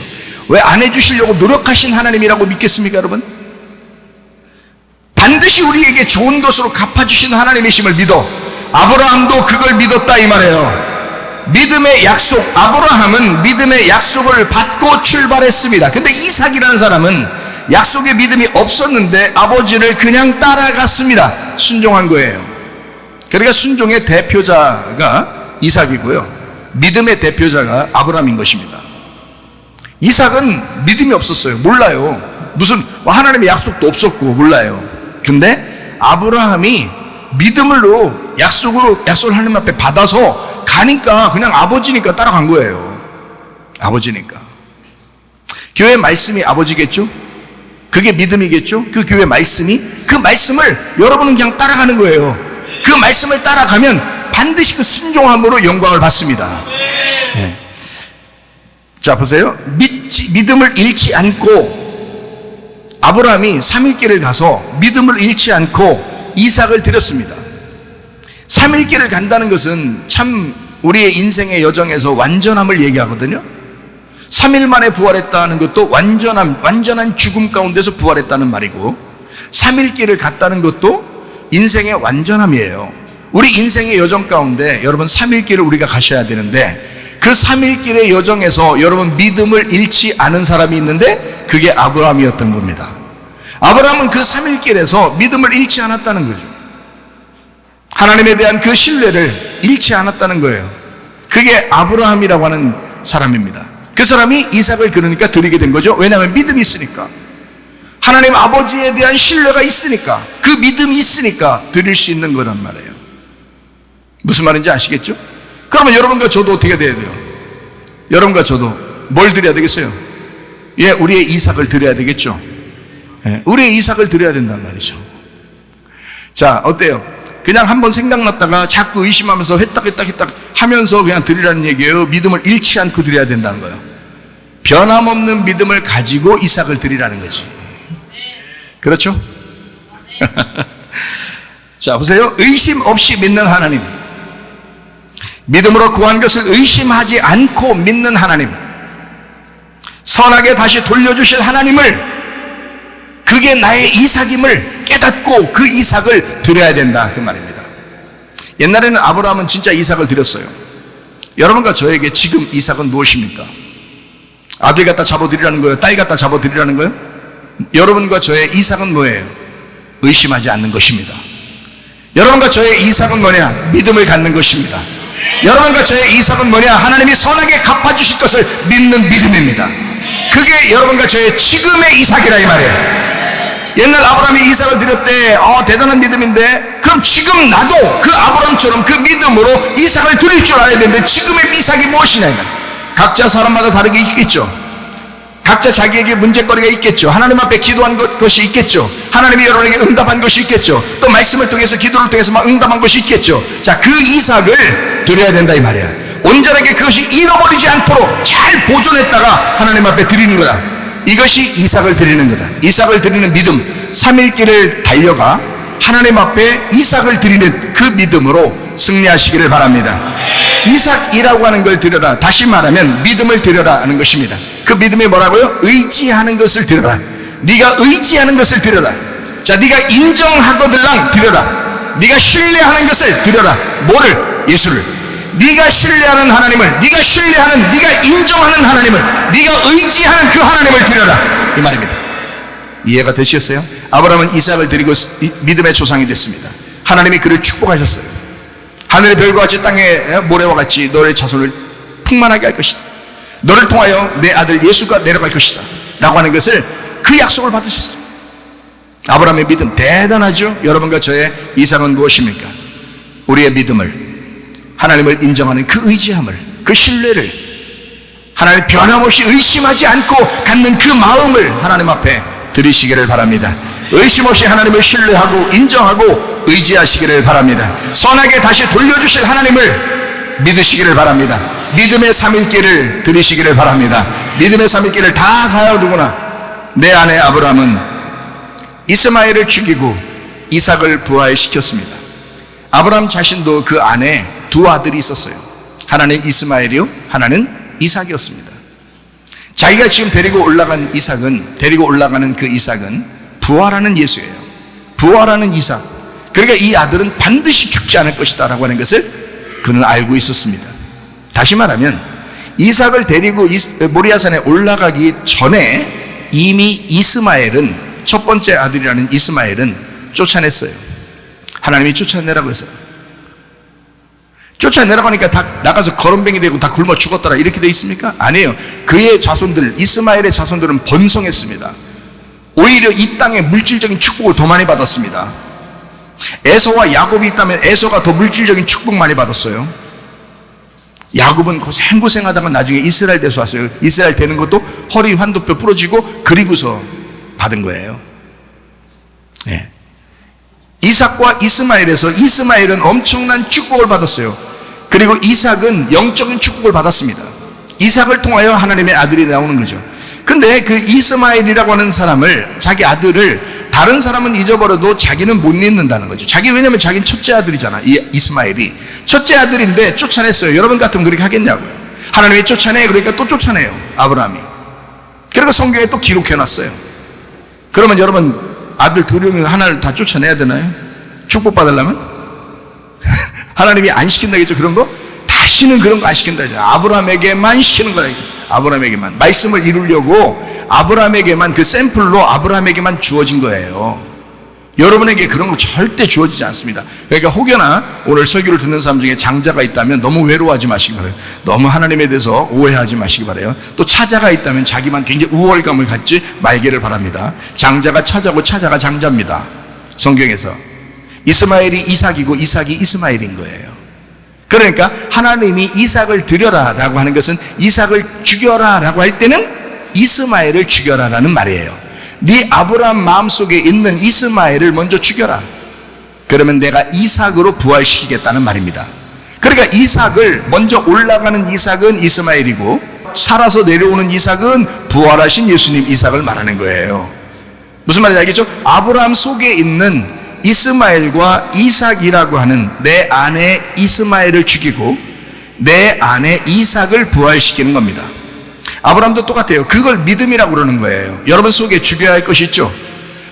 왜 안 해주시려고 노력하신 하나님이라고 믿겠습니까, 여러분? 반드시 우리에게 좋은 것으로 갚아주시는 하나님이심을 믿어. 아브라함도 그걸 믿었다 이 말이에요. 믿음의 약속, 아브라함은 믿음의 약속을 받고 출발했습니다. 근데 이삭이라는 사람은 약속의 믿음이 없었는데 아버지를 그냥 따라갔습니다. 순종한 거예요. 그러니까 순종의 대표자가 이삭이고요, 믿음의 대표자가 아브라함인 것입니다. 이삭은 믿음이 없었어요. 몰라요. 무슨 하나님의 약속도 없었고 몰라요. 근데 아브라함이 믿음으로 약속을 하나님 앞에 받아서 가니까 그냥 아버지니까 따라간 거예요. 아버지니까. 교회 말씀이 아버지겠죠? 그게 믿음이겠죠? 그 교회 말씀이, 그 말씀을 여러분은 그냥 따라가는 거예요. 그 말씀을 따라가면 반드시 그 순종함으로 영광을 받습니다. 네. 자, 보세요. 믿음을 잃지 않고 아브라함이 3일길을 가서 믿음을 잃지 않고 이삭을 드렸습니다. 3일길을 간다는 것은 참 우리의 인생의 여정에서 완전함을 얘기하거든요. 3일 만에 부활했다는 것도 완전한 죽음 가운데서 부활했다는 말이고, 3일길을 갔다는 것도 인생의 완전함이에요. 우리 인생의 여정 가운데 여러분 3일길을 우리가 가셔야 되는데, 그 3일길의 여정에서 여러분 믿음을 잃지 않은 사람이 있는데 그게 아브라함이었던 겁니다. 아브라함은 그 3일길에서 믿음을 잃지 않았다는 거죠. 하나님에 대한 그 신뢰를 잃지 않았다는 거예요. 그게 아브라함이라고 하는 사람입니다. 그 사람이 이삭을 그러니까 드리게 된 거죠. 왜냐하면 믿음이 있으니까, 하나님 아버지에 대한 신뢰가 있으니까, 그 믿음이 있으니까 드릴 수 있는 거란 말이에요. 무슨 말인지 아시겠죠? 그러면 여러분과 저도 어떻게 돼야 돼요? 여러분과 저도 뭘 드려야 되겠어요? 예, 우리의 이삭을 드려야 되겠죠. 예, 우리의 이삭을 드려야 된단 말이죠. 자, 어때요? 그냥 한번 생각났다가 자꾸 의심하면서 했딱 하면서 그냥 드리라는 얘기예요? 믿음을 잃지 않고 드려야 된다는 거예요. 변함없는 믿음을 가지고 이삭을 드리라는 거지. 그렇죠? 자, 보세요. 의심 없이 믿는 하나님, 믿음으로 구한 것을 의심하지 않고 믿는 하나님, 선하게 다시 돌려주실 하나님을, 그게 나의 이삭임을 깨닫고 그 이삭을 드려야 된다, 그 말입니다. 옛날에는 아브라함은 진짜 이삭을 드렸어요. 여러분과 저에게 지금 이삭은 무엇입니까? 아들 갖다 잡아드리라는 거예요? 딸 갖다 잡아드리라는 거예요? 여러분과 저의 이삭은 뭐예요? 의심하지 않는 것입니다. 여러분과 저의 이삭은 뭐냐? 믿음을 갖는 것입니다. 여러분과 저의 이삭은 뭐냐? 하나님이 선하게 갚아주실 것을 믿는 믿음입니다. 그게 여러분과 저의 지금의 이삭이라 이 말이에요. 옛날 아브라함이 이삭을 드렸대. 대단한 믿음인데, 그럼 지금 나도 그 아브라함처럼 그 믿음으로 이삭을 드릴 줄 알아야 되는데, 지금의 이삭이 무엇이냐. 각자 사람마다 다르게 있겠죠. 각자 자기에게 문제거리가 있겠죠. 하나님 앞에 기도한 것이 있겠죠. 하나님이 여러분에게 응답한 것이 있겠죠. 또 말씀을 통해서, 기도를 통해서 막 응답한 것이 있겠죠. 자, 그 이삭을 드려야 된다 이 말이야. 온전하게 그것이 잃어버리지 않도록 잘 보존했다가 하나님 앞에 드리는 거다. 이것이 이삭을 드리는 거다. 이삭을 드리는 믿음, 3일길을 달려가 하나님 앞에 이삭을 드리는 그 믿음으로 승리하시기를 바랍니다. 이삭이라고 하는 걸 드려라. 다시 말하면 믿음을 드려라 하는 것입니다. 그 믿음이 뭐라고요? 의지하는 것을 드려라. 네가 의지하는 것을 드려라. 자, 네가 인정하거들랑 드려라. 네가 신뢰하는 것을 드려라. 뭐를? 예수를. 네가 신뢰하는 하나님을, 네가 신뢰하는, 네가 인정하는 하나님을, 네가 의지하는 그 하나님을 드려라, 이 말입니다. 이해가 되셨어요? 아브라함은 이삭을 드리고 믿음의 조상이 됐습니다. 하나님이 그를 축복하셨어요. 하늘의 별과 같이 땅의 모래와 같이 너의 자손을 풍만하게 할 것이다. 너를 통하여 내 아들 예수가 내려갈 것이다 라고 하는 것을, 그 약속을 받으셨습니다. 아브라함의 믿음 대단하죠? 여러분과 저의 이삭은 무엇입니까? 우리의 믿음을, 하나님을 인정하는 그 의지함을, 그 신뢰를, 하나님을 변함없이 의심하지 않고 갖는 그 마음을 하나님 앞에 드리시기를 바랍니다. 의심 없이 하나님을 신뢰하고 인정하고 의지하시기를 바랍니다. 선하게 다시 돌려주실 하나님을 믿으시기를 바랍니다. 믿음의 삼일길을 드리시기를 바랍니다. 믿음의 삼일길을 다 가요. 누구나. 내 아내 아브라함은 이스마엘을 죽이고 이삭을 부활시켰습니다. 아브라함 자신도 그 안에 두 아들이 있었어요. 하나는 이스마엘이요, 하나는 이삭이었습니다. 자기가 지금 데리고 올라가는 그 이삭은 부활하는 예수예요. 부활하는 이삭. 그러니까 이 아들은 반드시 죽지 않을 것이다 라고 하는 것을 그는 알고 있었습니다. 다시 말하면 이삭을 데리고 모리아산에 올라가기 전에 이미 이스마엘은, 첫 번째 아들이라는 이스마엘은 쫓아냈어요. 하나님이 쫓아내라고 했어요. 쫓아내라고 하니까 다 나가서 거름뱅이 되고 다 굶어 죽었더라 이렇게 돼 있습니까? 아니에요. 그의 자손들, 이스마엘의 자손들은 번성했습니다. 오히려 이 땅에 물질적인 축복을 더 많이 받았습니다. 에서와 야곱이 있다면 에서가 더 물질적인 축복 많이 받았어요. 야곱은 고생하다가 나중에 이스라엘 돼서 왔어요. 이스라엘 되는 것도 허리 환도뼈 부러지고 그리고서 받은 거예요. 네. 이삭과 이스마엘에서 이스마엘은 엄청난 축복을 받았어요. 그리고 이삭은 영적인 축복을 받았습니다. 이삭을 통하여 하나님의 아들이 나오는 거죠. 근데 그 이스마엘이라고 하는 사람을, 자기 아들을 다른 사람은 잊어버려도 자기는 못 잊는다는 거죠. 왜냐면 자기는 첫째 아들이잖아. 이스마엘이 첫째 아들인데 쫓아냈어요. 여러분 같으면 그렇게 하겠냐고요. 하나님이 쫓아내. 그러니까 또 쫓아내요, 아브라함이. 그리고 성경에 또 기록해놨어요. 그러면 여러분, 아들 둘이면 하나를 다 쫓아내야 되나요? 축복받으려면? 하나님이 안 시킨다겠죠, 그런 거? 다시는 그런 거 안 시킨다죠. 아브라함에게만 시키는 거예요. 아브라함에게만. 말씀을 이루려고 아브라함에게만, 그 샘플로 아브라함에게만 주어진 거예요. 여러분에게 그런 거 절대 주어지지 않습니다. 그러니까 혹여나 오늘 설교를 듣는 사람 중에 장자가 있다면 너무 외로워하지 마시기 바라요. 너무 하나님에 대해서 오해하지 마시기 바라요. 또 차자가 있다면 자기만 굉장히 우월감을 갖지 말기를 바랍니다. 장자가 차자고 차자가 장자입니다. 성경에서 이스마엘이 이삭이고 이삭이 이스마엘인 거예요. 그러니까 하나님이 이삭을 드려라 라고 하는 것은 이삭을 죽여라 라고 할 때는 이스마엘을 죽여라 라는 말이에요. 네 아브라함 마음속에 있는 이스마엘을 먼저 죽여라. 그러면 내가 이삭으로 부활시키겠다는 말입니다. 그러니까 이삭을, 먼저 올라가는 이삭은 이스마엘이고 살아서 내려오는 이삭은 부활하신 예수님 이삭을 말하는 거예요. 무슨 말인지 알겠죠? 아브라함 속에 있는 이스마엘과 이삭이라고 하는 내 아내 이스마엘을 죽이고 내 아내 이삭을 부활시키는 겁니다. 아브라함도 똑같아요. 그걸 믿음이라고 그러는 거예요. 여러분 속에 죽여야 할 것이 있죠.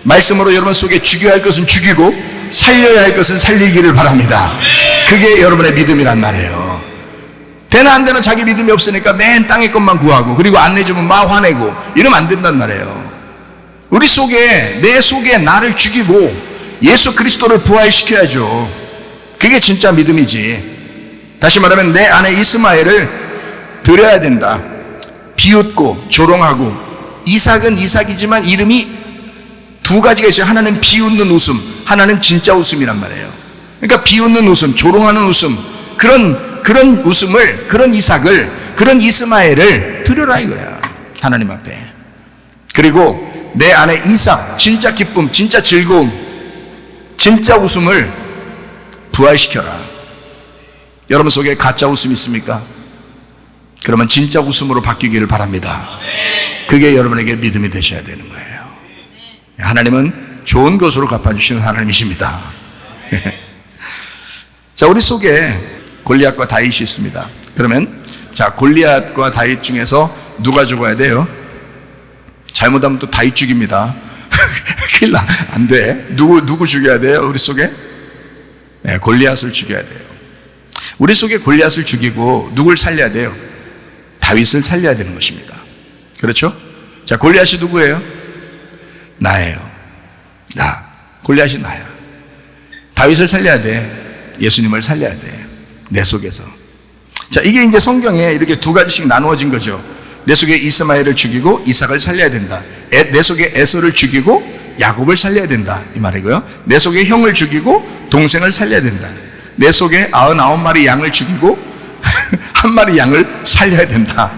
말씀으로 여러분 속에 죽여야 할 것은 죽이고 살려야 할 것은 살리기를 바랍니다. 그게 여러분의 믿음이란 말이에요. 되나 안 되나 자기 믿음이 없으니까 맨 땅의 것만 구하고, 그리고 안 내주면 막 화내고 이러면 안 된단 말이에요. 우리 속에, 내 속에 나를 죽이고 예수 그리스도를 부활시켜야죠. 그게 진짜 믿음이지. 다시 말하면 내 안에 이스마엘을 드려야 된다. 비웃고 조롱하고. 이삭은 이삭이지만 이름이 두 가지가 있어요. 하나는 비웃는 웃음, 하나는 진짜 웃음이란 말이에요. 그러니까 비웃는 웃음, 조롱하는 웃음, 그런 웃음을, 그런 이삭을, 그런 이스마엘을 드려라 이거야, 하나님 앞에. 그리고 내 안에 이삭, 진짜 기쁨, 진짜 즐거움, 진짜 웃음을 부활시켜라. 여러분 속에 가짜 웃음 있습니까? 그러면 진짜 웃음으로 바뀌기를 바랍니다. 그게 여러분에게 믿음이 되셔야 되는 거예요. 하나님은 좋은 것으로 갚아주시는 하나님이십니다. 자, 우리 속에 골리앗과 다윗이 있습니다. 그러면 자, 골리앗과 다윗 중에서 누가 죽어야 돼요? 잘못하면 또 다윗 죽입니다. 큰일 나. 안 돼. 누구 죽여야 돼요? 우리 속에? 네, 골리앗을 죽여야 돼요. 우리 속에 골리앗을 죽이고 누굴 살려야 돼요? 다윗을 살려야 되는 것입니다. 그렇죠? 자, 골리앗이 누구예요? 나예요. 나. 골리앗이 나야. 다윗을 살려야 돼. 예수님을 살려야 돼. 내 속에서. 자, 이게 이제 성경에 이렇게 두 가지씩 나누어진 거죠. 내 속에 이스마엘을 죽이고 이삭을 살려야 된다. 내 속에 에서를 죽이고 야곱을 살려야 된다. 이 말이고요. 내 속에 형을 죽이고 동생을 살려야 된다. 내 속에 99마리 양을 죽이고 한 마리 양을 살려야 된다.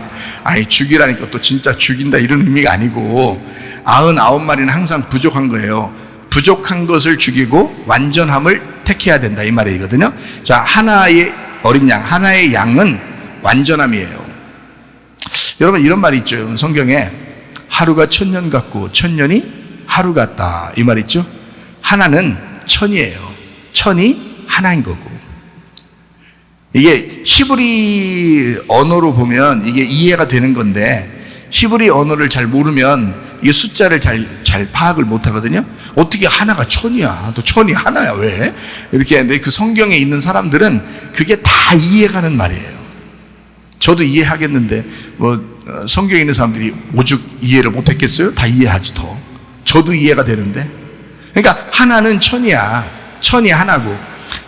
아니, 죽이라니까 또 진짜 죽인다 이런 의미가 아니고 99마리는 항상 부족한 거예요. 부족한 것을 죽이고 완전함을 택해야 된다 이 말이거든요. 자, 하나의 어린 양, 하나의 양은 완전함이에요. 여러분, 이런 말이 있죠. 성경에 하루가 1000년 같고 1000년이 하루 같다 이 말 있죠. 하나는 천이에요. 천이 하나인 거고. 이게 히브리 언어로 보면 이게 이해가 되는 건데 히브리 언어를 잘 모르면 이게 숫자를 잘 파악을 못 하거든요. 어떻게 하나가 천이야? 또 천이 하나야 왜? 이렇게 하는데 그 성경에 있는 사람들은 그게 다 이해가는 말이에요. 저도 이해하겠는데 성경에 있는 사람들이 오죽 이해를 못 했겠어요? 다 이해하지 더. 저도 이해가 되는데. 그러니까 하나는 천이야. 천이 하나고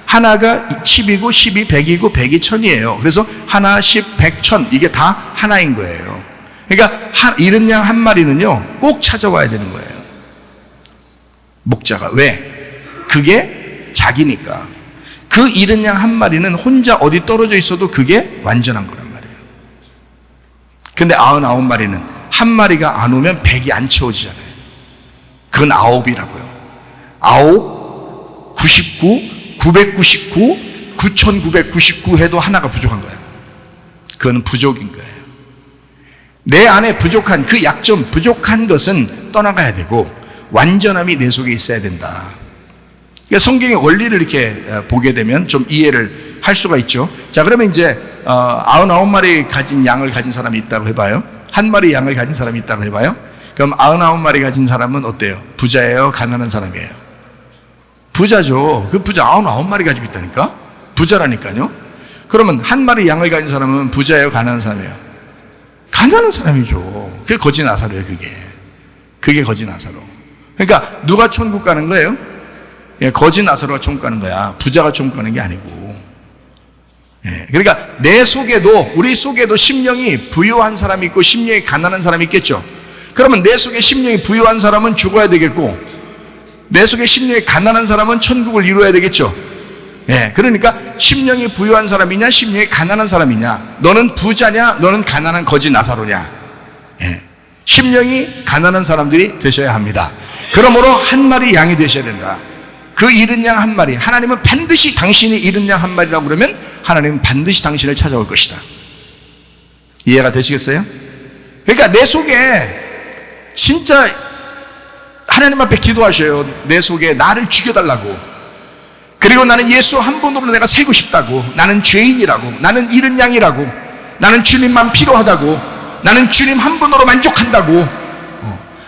하나가 10이고 10이 100이고 100이 천이에요. 그래서 하나, 10, 100, 1000 이게 다 하나인 거예요. 그러니까 이른 양 한 마리는요 꼭 찾아와야 되는 거예요. 목자가. 왜? 그게 자기니까. 그 이른 양 한 마리는 혼자 어디 떨어져 있어도 그게 완전한 거란 말이에요. 근데 99마리는 한 마리가 안 오면 100이 안 채워지잖아요. 그건 9이라고요. 9, 99, 999, 9999 해도 하나가 부족한 거예요. 그건 부족인 거예요. 내 안에 부족한 그 약점, 부족한 것은 떠나가야 되고 완전함이 내 속에 있어야 된다. 그러니까 성경의 원리를 이렇게 보게 되면 좀 이해를 할 수가 있죠. 자, 그러면 이제 99마리 가진 양을 가진 사람이 있다고 해봐요. 한 마리 양을 가진 사람이 있다고 해봐요. 그럼 99마리 가진 사람은 어때요? 부자예요? 가난한 사람이에요? 부자죠. 그 부자 99마리 가지고 있다니까? 부자라니까요. 그러면 한 마리 양을 가진 사람은 부자예요? 가난한 사람이에요? 가난한 사람이죠. 그게 거지 나사로예요. 그게 거지 나사로. 그러니까 누가 천국 가는 거예요? 예, 거지 나사로가 천국 가는 거야. 부자가 천국 가는 게 아니고. 예, 그러니까 내 속에도, 우리 속에도 심령이 부유한 사람이 있고 심령이 가난한 사람이 있겠죠. 그러면 내 속에 심령이 부유한 사람은 죽어야 되겠고 내 속에 심령이 가난한 사람은 천국을 이루어야 되겠죠. 예, 그러니까 심령이 부유한 사람이냐 심령이 가난한 사람이냐, 너는 부자냐 너는 가난한 거지 나사로냐. 예, 심령이 가난한 사람들이 되셔야 합니다. 그러므로 한 마리 양이 되셔야 된다. 그 잃은 양 한 마리, 하나님은 반드시 당신이 잃은 양 한 마리라고 그러면 하나님은 반드시 당신을 찾아올 것이다. 이해가 되시겠어요? 그러니까 내 속에 진짜 하나님 앞에 기도하셔요. 내 속에 나를 죽여달라고. 그리고 나는 예수 한 분으로 내가 살고 싶다고. 나는 죄인이라고. 나는 잃은 양이라고. 나는 주님만 필요하다고. 나는 주님 한 분으로 만족한다고.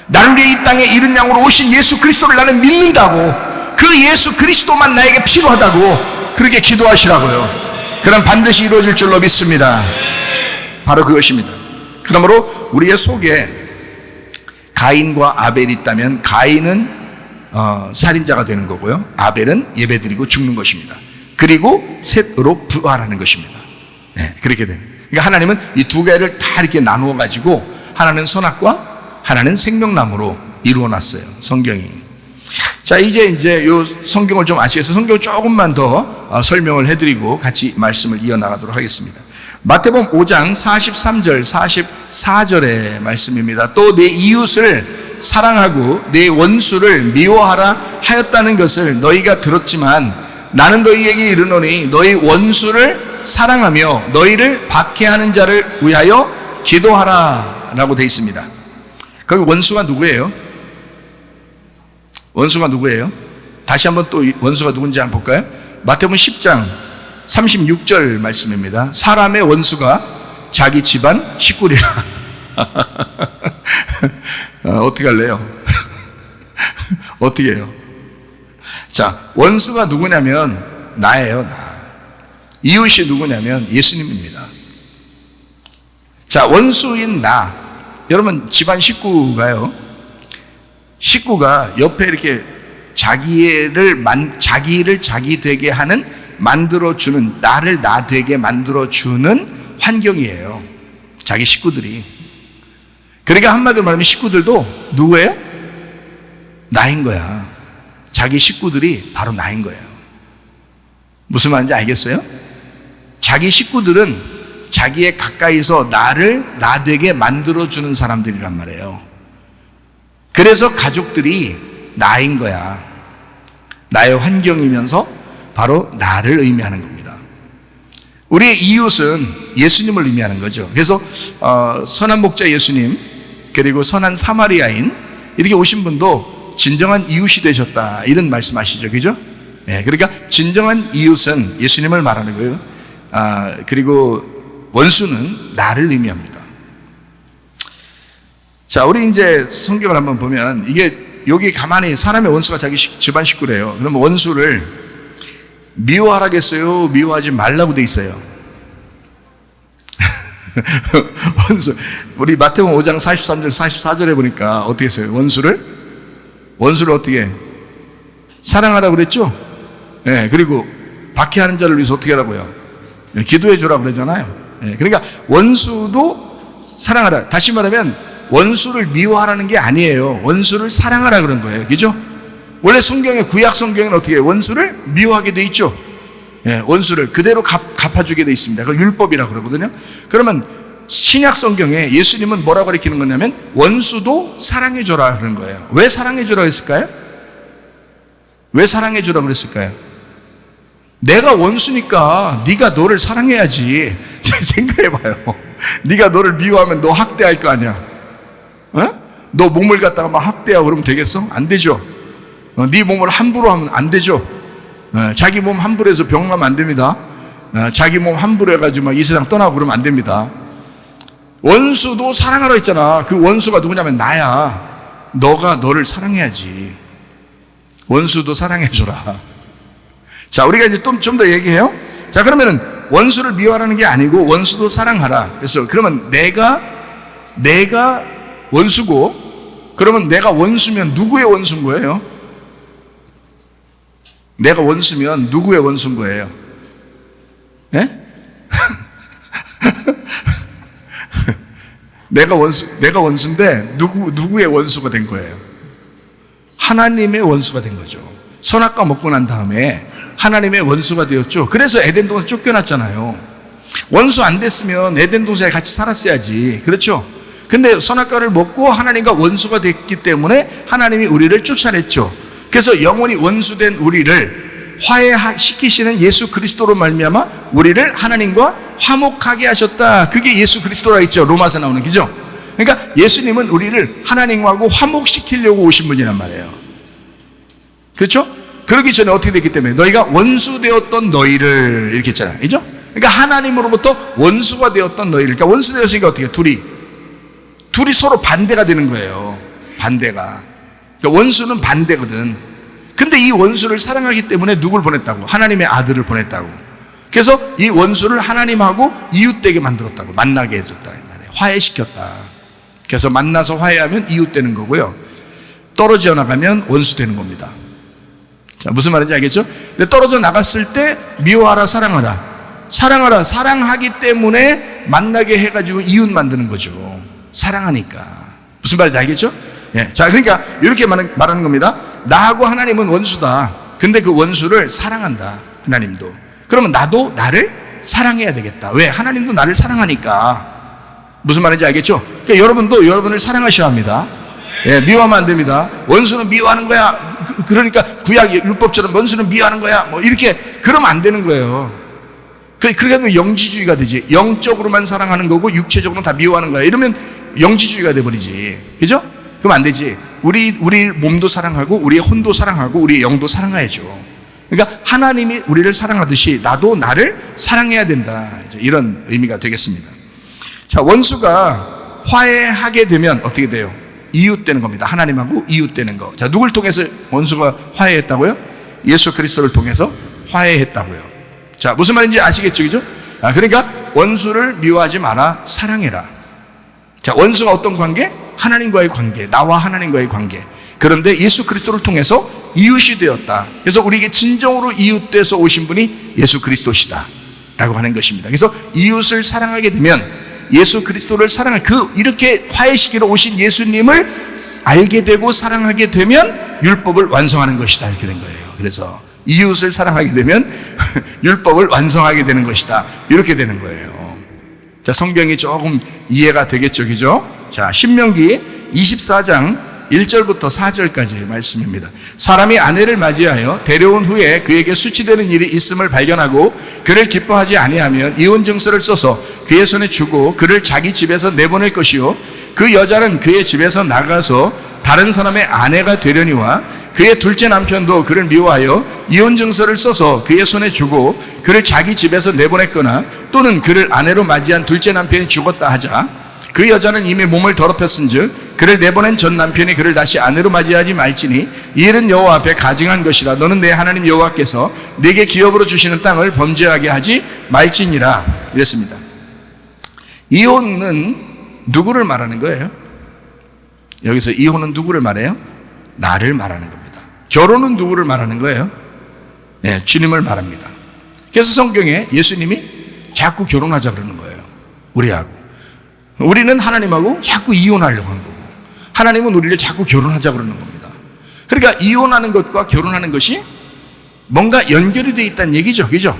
나를 위해 이 땅에 잃은 양으로 오신 예수 그리스도를 나는 믿는다고. 그 예수 그리스도만 나에게 필요하다고 그렇게 기도하시라고요. 그럼 반드시 이루어질 줄로 믿습니다. 바로 그것입니다. 그러므로 우리의 속에 가인과 아벨이 있다면 가인은 살인자가 되는 거고요. 아벨은 예배드리고 죽는 것입니다. 그리고 셋으로 부활하는 것입니다. 네, 그렇게 됩니다. 그러니까 하나님은 이 두 개를 다 이렇게 나누어 가지고 하나는 선악과 하나는 생명나무로 이루어 놨어요. 성경이. 자, 이제 요 성경을 좀 아시겠어요? 성경을 조금만 더 설명을 해드리고 같이 말씀을 이어나가도록 하겠습니다. 마태복음 5장 43절 44절의 말씀입니다. 또 내 이웃을 사랑하고 내 원수를 미워하라 하였다는 것을 너희가 들었지만 나는 너희에게 이르노니 너희 원수를 사랑하며 너희를 박해하는 자를 위하여 기도하라 라고 되어 있습니다. 거기 원수가 누구예요? 원수가 누구예요? 다시 한번 또 원수가 누군지 한번 볼까요? 마태복음 10장 36절 말씀입니다. 사람의 원수가 자기 집안 식구리라. 어떻게 할래요? 어떻게 해요? 자, 원수가 누구냐면 나예요, 나. 이웃이 누구냐면 예수님입니다. 자, 원수인 나. 여러분, 집안 식구가 옆에 이렇게 자기를 자기 되게 하는, 만들어주는, 나를 나 되게 만들어주는 환경이에요. 자기 식구들이. 그러니까 한마디로 말하면 식구들도 누구예요? 나인 거야. 자기 식구들이 바로 나인 거예요. 무슨 말인지 알겠어요? 자기 식구들은 자기의 가까이서 나를 나 되게 만들어주는 사람들이란 말이에요. 그래서 가족들이 나인 거야. 나의 환경이면서 바로 나를 의미하는 겁니다. 우리의 이웃은 예수님을 의미하는 거죠. 그래서 선한 목자 예수님, 그리고 선한 사마리아인, 이렇게 오신 분도 진정한 이웃이 되셨다, 이런 말씀하시죠. 그죠? 네, 그러니까 진정한 이웃은 예수님을 말하는 거예요. 그리고 원수는 나를 의미합니다. 자, 우리 이제 성경을 한번 보면, 이게 여기 가만히 사람의 원수가 자기 집안 식구래요. 그러면 원수를 미워하라겠어요? 미워하지 말라고 돼 있어요. 원수, 우리 마태복음 5장 43절 44절에 보니까 어떻게 했어요? 원수를 어떻게 해? 사랑하라고 그랬죠? 네, 그리고 박해하는 자를 위해서 어떻게 하라고요? 네, 기도해 주라고 그러잖아요. 네, 그러니까 원수도 사랑하라. 다시 말하면 원수를 미워하라는 게 아니에요. 원수를 사랑하라 그런 거예요. 그죠? 원래 성경에, 구약 성경에는 어떻게 해요? 원수를 미워하게 돼 있죠. 예, 원수를 그대로 갚아주게 돼 있습니다. 그걸 율법이라고 그러거든요. 그러면 신약 성경에 예수님은 뭐라고 가르치는 거냐면 원수도 사랑해줘라 그런 거예요. 왜 사랑해줘라 했을까요? 왜 사랑해줘라 그랬을까요? 내가 원수니까 네가 너를 사랑해야지. 생각해봐요. 네가 너를 미워하면 너 학대할 거 아니야. 너 몸을 갖다가 막 학대하고 그러면 되겠어? 안 되죠. 네 몸을 함부로 하면 안 되죠. 자기 몸 함부로 해서 병나면 안 됩니다. 자기 몸 함부로 해가지고 막 이 세상 떠나고 그러면 안 됩니다. 원수도 사랑하라 했잖아. 그 원수가 누구냐면 나야. 너가 너를 사랑해야지. 원수도 사랑해줘라. 자, 우리가 이제 좀 더 얘기해요. 자, 그러면은 원수를 미워하라는 게 아니고 원수도 사랑하라. 그래서 그러면 내가 원수고, 그러면 내가 원수면 누구의 원수인 거예요? 내가 원수면 누구의 원수인 거예요? 예? 내가 원수인데 누구의 원수가 된 거예요? 하나님의 원수가 된 거죠. 선악과 먹고 난 다음에 하나님의 원수가 되었죠. 그래서 에덴 동산 쫓겨났잖아요. 원수 안 됐으면 에덴 동산에 같이 살았어야지. 그렇죠? 근데 선악과를 먹고 하나님과 원수가 됐기 때문에 하나님이 우리를 쫓아냈죠. 그래서 영원히 원수된 우리를 화해시키시는 예수 그리스도로 말미암아 우리를 하나님과 화목하게 하셨다. 그게 예수 그리스도라 했죠. 로마서 나오는 기죠. 그러니까 예수님은 우리를 하나님하고 화목시키려고 오신 분이란 말이에요. 그렇죠? 그러기 전에 어떻게 됐기 때문에 너희가 원수 되었던 너희를 이렇게 했잖아요. 그죠? 그러니까 하나님으로부터 원수가 되었던 너희를, 그러니까 원수 되었으니까 어떻게 해요? 둘이 서로 반대가 되는 거예요. 반대가. 그러니까 원수는 반대거든. 근데 이 원수를 사랑하기 때문에 누굴 보냈다고? 하나님의 아들을 보냈다고. 그래서 이 원수를 하나님하고 이웃되게 만들었다고. 만나게 해줬다. 화해시켰다. 그래서 만나서 화해하면 이웃되는 거고요. 떨어져 나가면 원수 되는 겁니다. 자, 무슨 말인지 알겠죠? 근데 떨어져 나갔을 때 미워하라, 사랑하라. 사랑하라. 사랑하기 때문에 만나게 해가지고 이웃 만드는 거죠. 사랑하니까. 무슨 말인지 알겠죠? 예. 자, 그러니까 이렇게 말하는 겁니다. 나하고 하나님은 원수다. 근데 그 원수를 사랑한다. 하나님도. 그러면 나도 나를 사랑해야 되겠다. 왜? 하나님도 나를 사랑하니까. 무슨 말인지 알겠죠? 그러니까 여러분도 여러분을 사랑하셔야 합니다. 예, 미워하면 안 됩니다. 원수는 미워하는 거야. 그러니까 구약 율법처럼 원수는 미워하는 거야. 뭐 이렇게 그러면 안 되는 거예요. 그렇게 하면 영지주의가 되지. 영적으로만 사랑하는 거고 육체적으로는 다 미워하는 거야. 이러면 영지주의가 돼버리지. 그죠? 그럼 안 되지. 우리 몸도 사랑하고 우리의 혼도 사랑하고 우리의 영도 사랑해야죠. 그러니까 하나님이 우리를 사랑하듯이 나도 나를 사랑해야 된다. 이런 의미가 되겠습니다. 자, 원수가 화해하게 되면 어떻게 돼요? 이웃되는 겁니다. 하나님하고 이웃되는 거. 자, 누굴 통해서 원수가 화해했다고요? 예수 그리스도를 통해서 화해했다고요. 자, 무슨 말인지 아시겠죠? 그죠? 그러니까 원수를 미워하지 마라. 사랑해라. 자, 원수가 어떤 관계? 하나님과의 관계. 나와 하나님과의 관계. 그런데 예수 그리스도를 통해서 이웃이 되었다. 그래서 우리에게 진정으로 이웃돼서 오신 분이 예수 그리스도시다 라고 하는 것입니다. 그래서 이웃을 사랑하게 되면 예수 그리스도를 사랑할 이렇게 화해시키러 오신 예수님을 알게 되고 사랑하게 되면 율법을 완성하는 것이다. 이렇게 된 거예요. 그래서 이웃을 사랑하게 되면 율법을 완성하게 되는 것이다. 이렇게 되는 거예요. 자, 성경이 조금 이해가 되겠죠. 그죠? 자, 신명기 24장 1절부터 4절까지 말씀입니다. 사람이 아내를 맞이하여 데려온 후에 그에게 수치되는 일이 있음을 발견하고 그를 기뻐하지 아니하면 이혼 증서를 써서 그의 손에 주고 그를 자기 집에서 내보낼 것이요, 그 여자는 그의 집에서 나가서 다른 사람의 아내가 되려니와 그의 둘째 남편도 그를 미워하여 이혼 증서를 써서 그의 손에 주고 그를 자기 집에서 내보냈거나 또는 그를 아내로 맞이한 둘째 남편이 죽었다 하자 그 여자는 이미 몸을 더럽혔은즉 그를 내보낸 전 남편이 그를 다시 아내로 맞이하지 말지니 이 일은 여호와 앞에 가증한 것이라. 너는 내 하나님 여호와께서 네게 기업으로 주시는 땅을 범죄하게 하지 말지니라. 이랬습니다. 이혼은 누구를 말하는 거예요? 여기서 이혼은 누구를 말해요? 나를 말하는 겁니다. 결혼은 누구를 말하는 거예요? 네, 주님을 말합니다. 그래서 성경에 예수님이 자꾸 결혼하자 그러는 거예요. 우리하고. 우리는 하나님하고 자꾸 이혼하려고 하는 거고 하나님은 우리를 자꾸 결혼하자 그러는 겁니다. 그러니까 이혼하는 것과 결혼하는 것이 뭔가 연결이 되어 있다는 얘기죠. 그죠?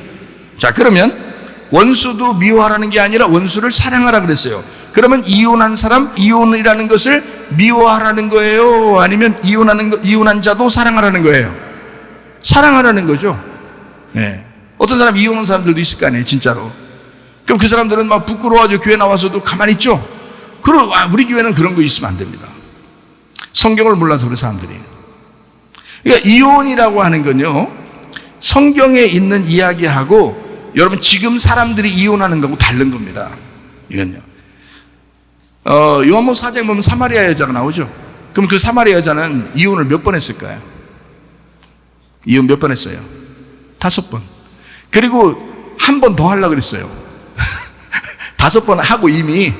자, 그러면 원수도 미워하라는 게 아니라 원수를 사랑하라 그랬어요. 그러면 이혼한 사람, 이혼이라는 것을 미워하라는 거예요? 아니면 이혼한 자도 사랑하라는 거예요? 사랑하라는 거죠. 네. 어떤 사람 이혼한 사람들도 있을 거 아니에요, 진짜로. 그럼 그 사람들은 막 부끄러워가지고 교회 나와서도 가만히 있죠? 그럼 우리 교회는 그런 거 있으면 안 됩니다. 성경을 몰라서 그래, 사람들이. 그러니까 이혼이라고 하는 건요, 성경에 있는 이야기하고 여러분 지금 사람들이 이혼하는 거하고 다른 겁니다. 이건요. 요한복음 4장에 보면 사마리아 여자가 나오죠. 그럼 그 사마리아 여자는 이혼을 몇 번 했을까요? 이혼 몇 번 했어요? 5번. 그리고 한 번 더 하려고 그랬어요. 5번 하고 이미.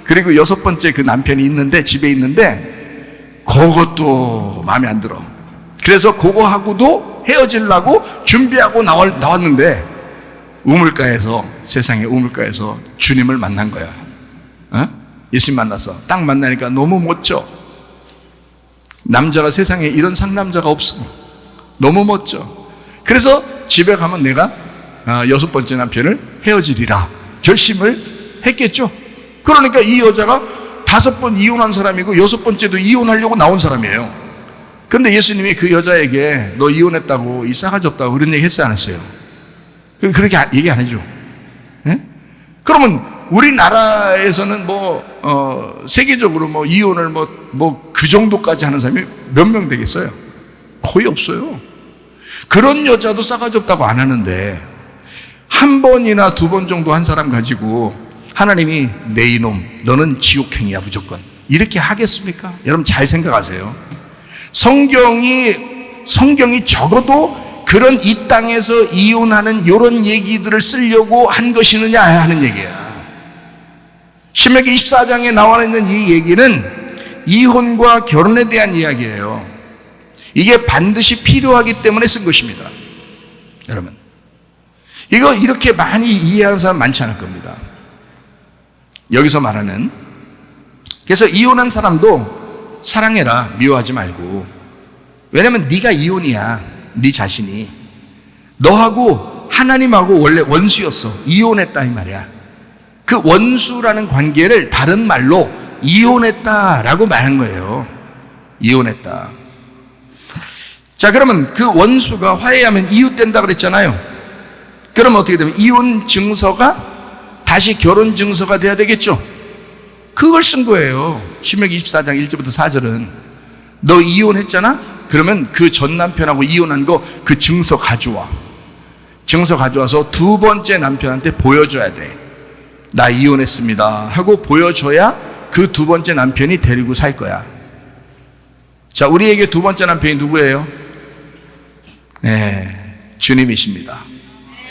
그리고 6번째 그 남편이 있는데, 집에 있는데 그것도 마음에 안 들어. 그래서 그거하고도 헤어지려고 준비하고 나왔는데 우물가에서, 세상의 우물가에서 주님을 만난 거야. 예수님 만나서 딱 만나니까 너무 멋져. 남자가 세상에 이런 상남자가 없어. 너무 멋져. 그래서 집에 가면 내가 6번째 남편을 헤어지리라 결심을 했겠죠. 그러니까 이 여자가 5번 이혼한 사람이고 6번째도 이혼하려고 나온 사람이에요. 그런데 예수님이 그 여자에게 너 이혼했다고, 이 싸가지 없다고 그런 얘기 했어요, 안 했어요? 그렇게 얘기 안 해줘. 네? 그러면 우리나라에서는 세계적으로 이혼을 그 정도까지 하는 사람이 몇 명 되겠어요? 거의 없어요. 그런 여자도 싸가지 없다고 안 하는데 한 번이나 2번 정도 한 사람 가지고 하나님이 내 이놈 너는 지옥행이야 무조건 이렇게 하겠습니까? 여러분 잘 생각하세요. 성경이 적어도 그런 이 땅에서 이혼하는 이런 얘기들을 쓰려고 한 것이느냐 하는 얘기야. 신명기 24장에 나와 있는 이 얘기는 이혼과 결혼에 대한 이야기예요. 이게 반드시 필요하기 때문에 쓴 것입니다. 여러분, 이거 이렇게 많이 이해하는 사람 많지 않을 겁니다. 여기서 말하는, 그래서 이혼한 사람도 사랑해라, 미워하지 말고. 왜냐면 네가 이혼이야. 네 자신이 너하고 하나님하고 원래 원수였어. 이혼했다 이 말이야. 그 원수라는 관계를 다른 말로 이혼했다라고 말한 거예요. 이혼했다. 자, 그러면 그 원수가 화해하면 이웃된다 그랬잖아요. 그러면 어떻게 되면 이혼 증서가 다시 결혼 증서가 돼야 되겠죠. 그걸 쓴 거예요. 신명기 24장 1절부터 4절은 너 이혼했잖아? 그러면 그 전 남편하고 이혼한 거 그 증서 가져와. 증서 가져와서 두 번째 남편한테 보여줘야 돼. 나 이혼했습니다 하고 보여줘야 그 두 번째 남편이 데리고 살 거야. 자, 우리에게 두 번째 남편이 누구예요? 네, 주님이십니다.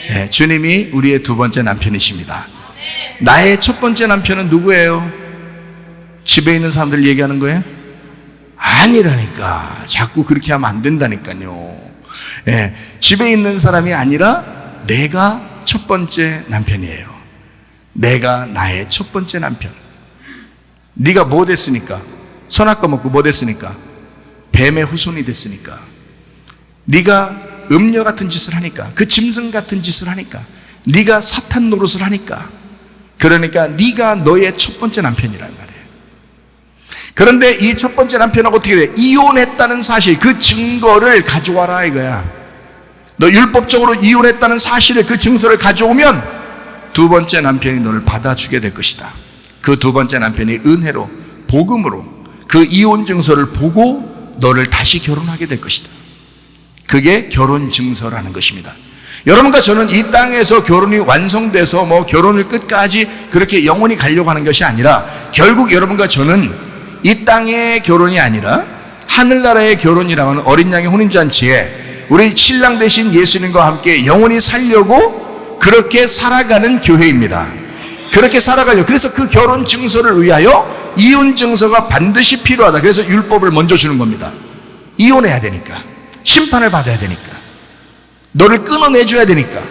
네, 주님이 우리의 두 번째 남편이십니다. 나의 첫 번째 남편은 누구예요? 집에 있는 사람들 얘기하는 거예요? 아니라니까. 자꾸 그렇게 하면 안 된다니까요. 네, 집에 있는 사람이 아니라 내가 첫 번째 남편이에요. 내가 나의 첫 번째 남편. 네가 뭐 됐으니까? 선악과 먹고 뭐 됐으니까? 뱀의 후손이 됐으니까. 네가 음녀 같은 짓을 하니까, 그 짐승 같은 짓을 하니까, 네가 사탄 노릇을 하니까, 그러니까 네가 너의 첫 번째 남편이란 말이에요. 그런데 이 첫 번째 남편하고 어떻게 돼? 이혼했다는 사실, 그 증거를 가져와라 이거야. 너 율법적으로 이혼했다는 사실을, 그 증서를 가져오면 두 번째 남편이 너를 받아주게 될 것이다. 그 두 번째 남편이 은혜로, 복음으로 그 이혼 증서를 보고 너를 다시 결혼하게 될 것이다. 그게 결혼 증서라는 것입니다. 여러분과 저는 이 땅에서 결혼이 완성돼서 뭐 결혼을 끝까지 그렇게 영원히 가려고 하는 것이 아니라, 결국 여러분과 저는 이 땅의 결혼이 아니라 하늘나라의 결혼이라고 하는 어린 양의 혼인잔치에 우리 신랑 되신 예수님과 함께 영원히 살려고 그렇게 살아가는 교회입니다. 그렇게 살아가려고. 그래서 그 결혼 증서를 위하여 이혼 증서가 반드시 필요하다. 그래서 율법을 먼저 주는 겁니다. 이혼해야 되니까, 심판을 받아야 되니까, 너를 끊어내줘야 되니까,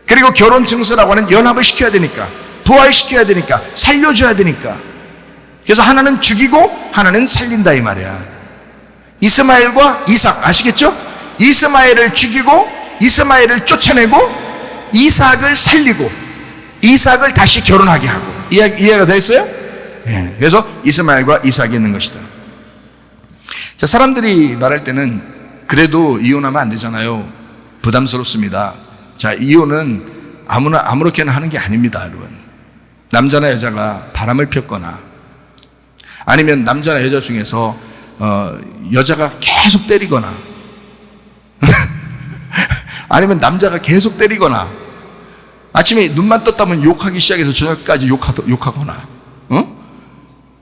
그리고 결혼 증서라고 하는 연합을 시켜야 되니까, 부활시켜야 되니까, 살려줘야 되니까. 그래서 하나는 죽이고 하나는 살린다 이 말이야. 이스마엘과 이삭 아시겠죠? 이스마엘을 죽이고 이스마엘을 쫓아내고 이삭을 살리고 이삭을 다시 결혼하게 하고. 이해가 됐어요? 네. 그래서 이스마엘과 이삭이 있는 것이다. 자, 사람들이 말할 때는 그래도 이혼하면 안 되잖아요. 부담스럽습니다. 자, 이혼은 아무렇게나 하는 게 아닙니다, 여러분. 남자나 여자가 바람을 폈거나, 아니면 남자나 여자 중에서 여자가 계속 때리거나 아니면 남자가 계속 때리거나, 아침에 눈만 떴다면 욕하기 시작해서 저녁까지 욕하거나,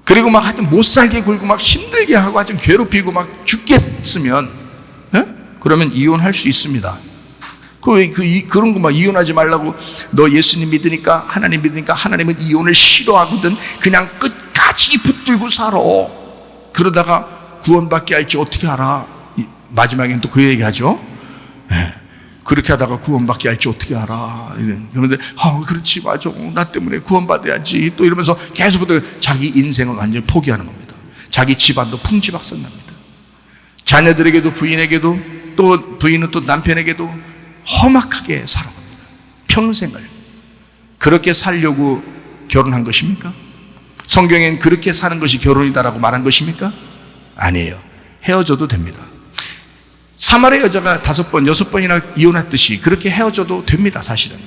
그리고 막 하여튼 못 살게 굴고 막 힘들게 하고 하여튼 괴롭히고 막 죽겠으면, 그러면 이혼할 수 있습니다. 그런 거 막 이혼하지 말라고, 너 예수님 믿으니까, 하나님 믿으니까, 하나님은 이혼을 싫어하거든, 그냥 끝까지 붙들고 살아. 그러다가 구원받게 할지 어떻게 알아? 마지막엔 또 그 얘기하죠. 네. 그렇게 하다가 구원받게 할지 어떻게 알아? 그런데 그렇지, 맞아, 나 때문에 구원받아야지, 또 이러면서 계속부터 자기 인생을 완전히 포기하는 겁니다. 자기 집안도 풍지박산납니다. 자녀들에게도, 부인에게도, 또 부인은 또 남편에게도 험악하게 살아갑니다. 평생을. 그렇게 살려고 결혼한 것입니까? 성경엔 그렇게 사는 것이 결혼이다라고 말한 것입니까? 아니에요. 헤어져도 됩니다. 사마리아 여자가 5번, 6번이나 이혼했듯이 그렇게 헤어져도 됩니다, 사실은.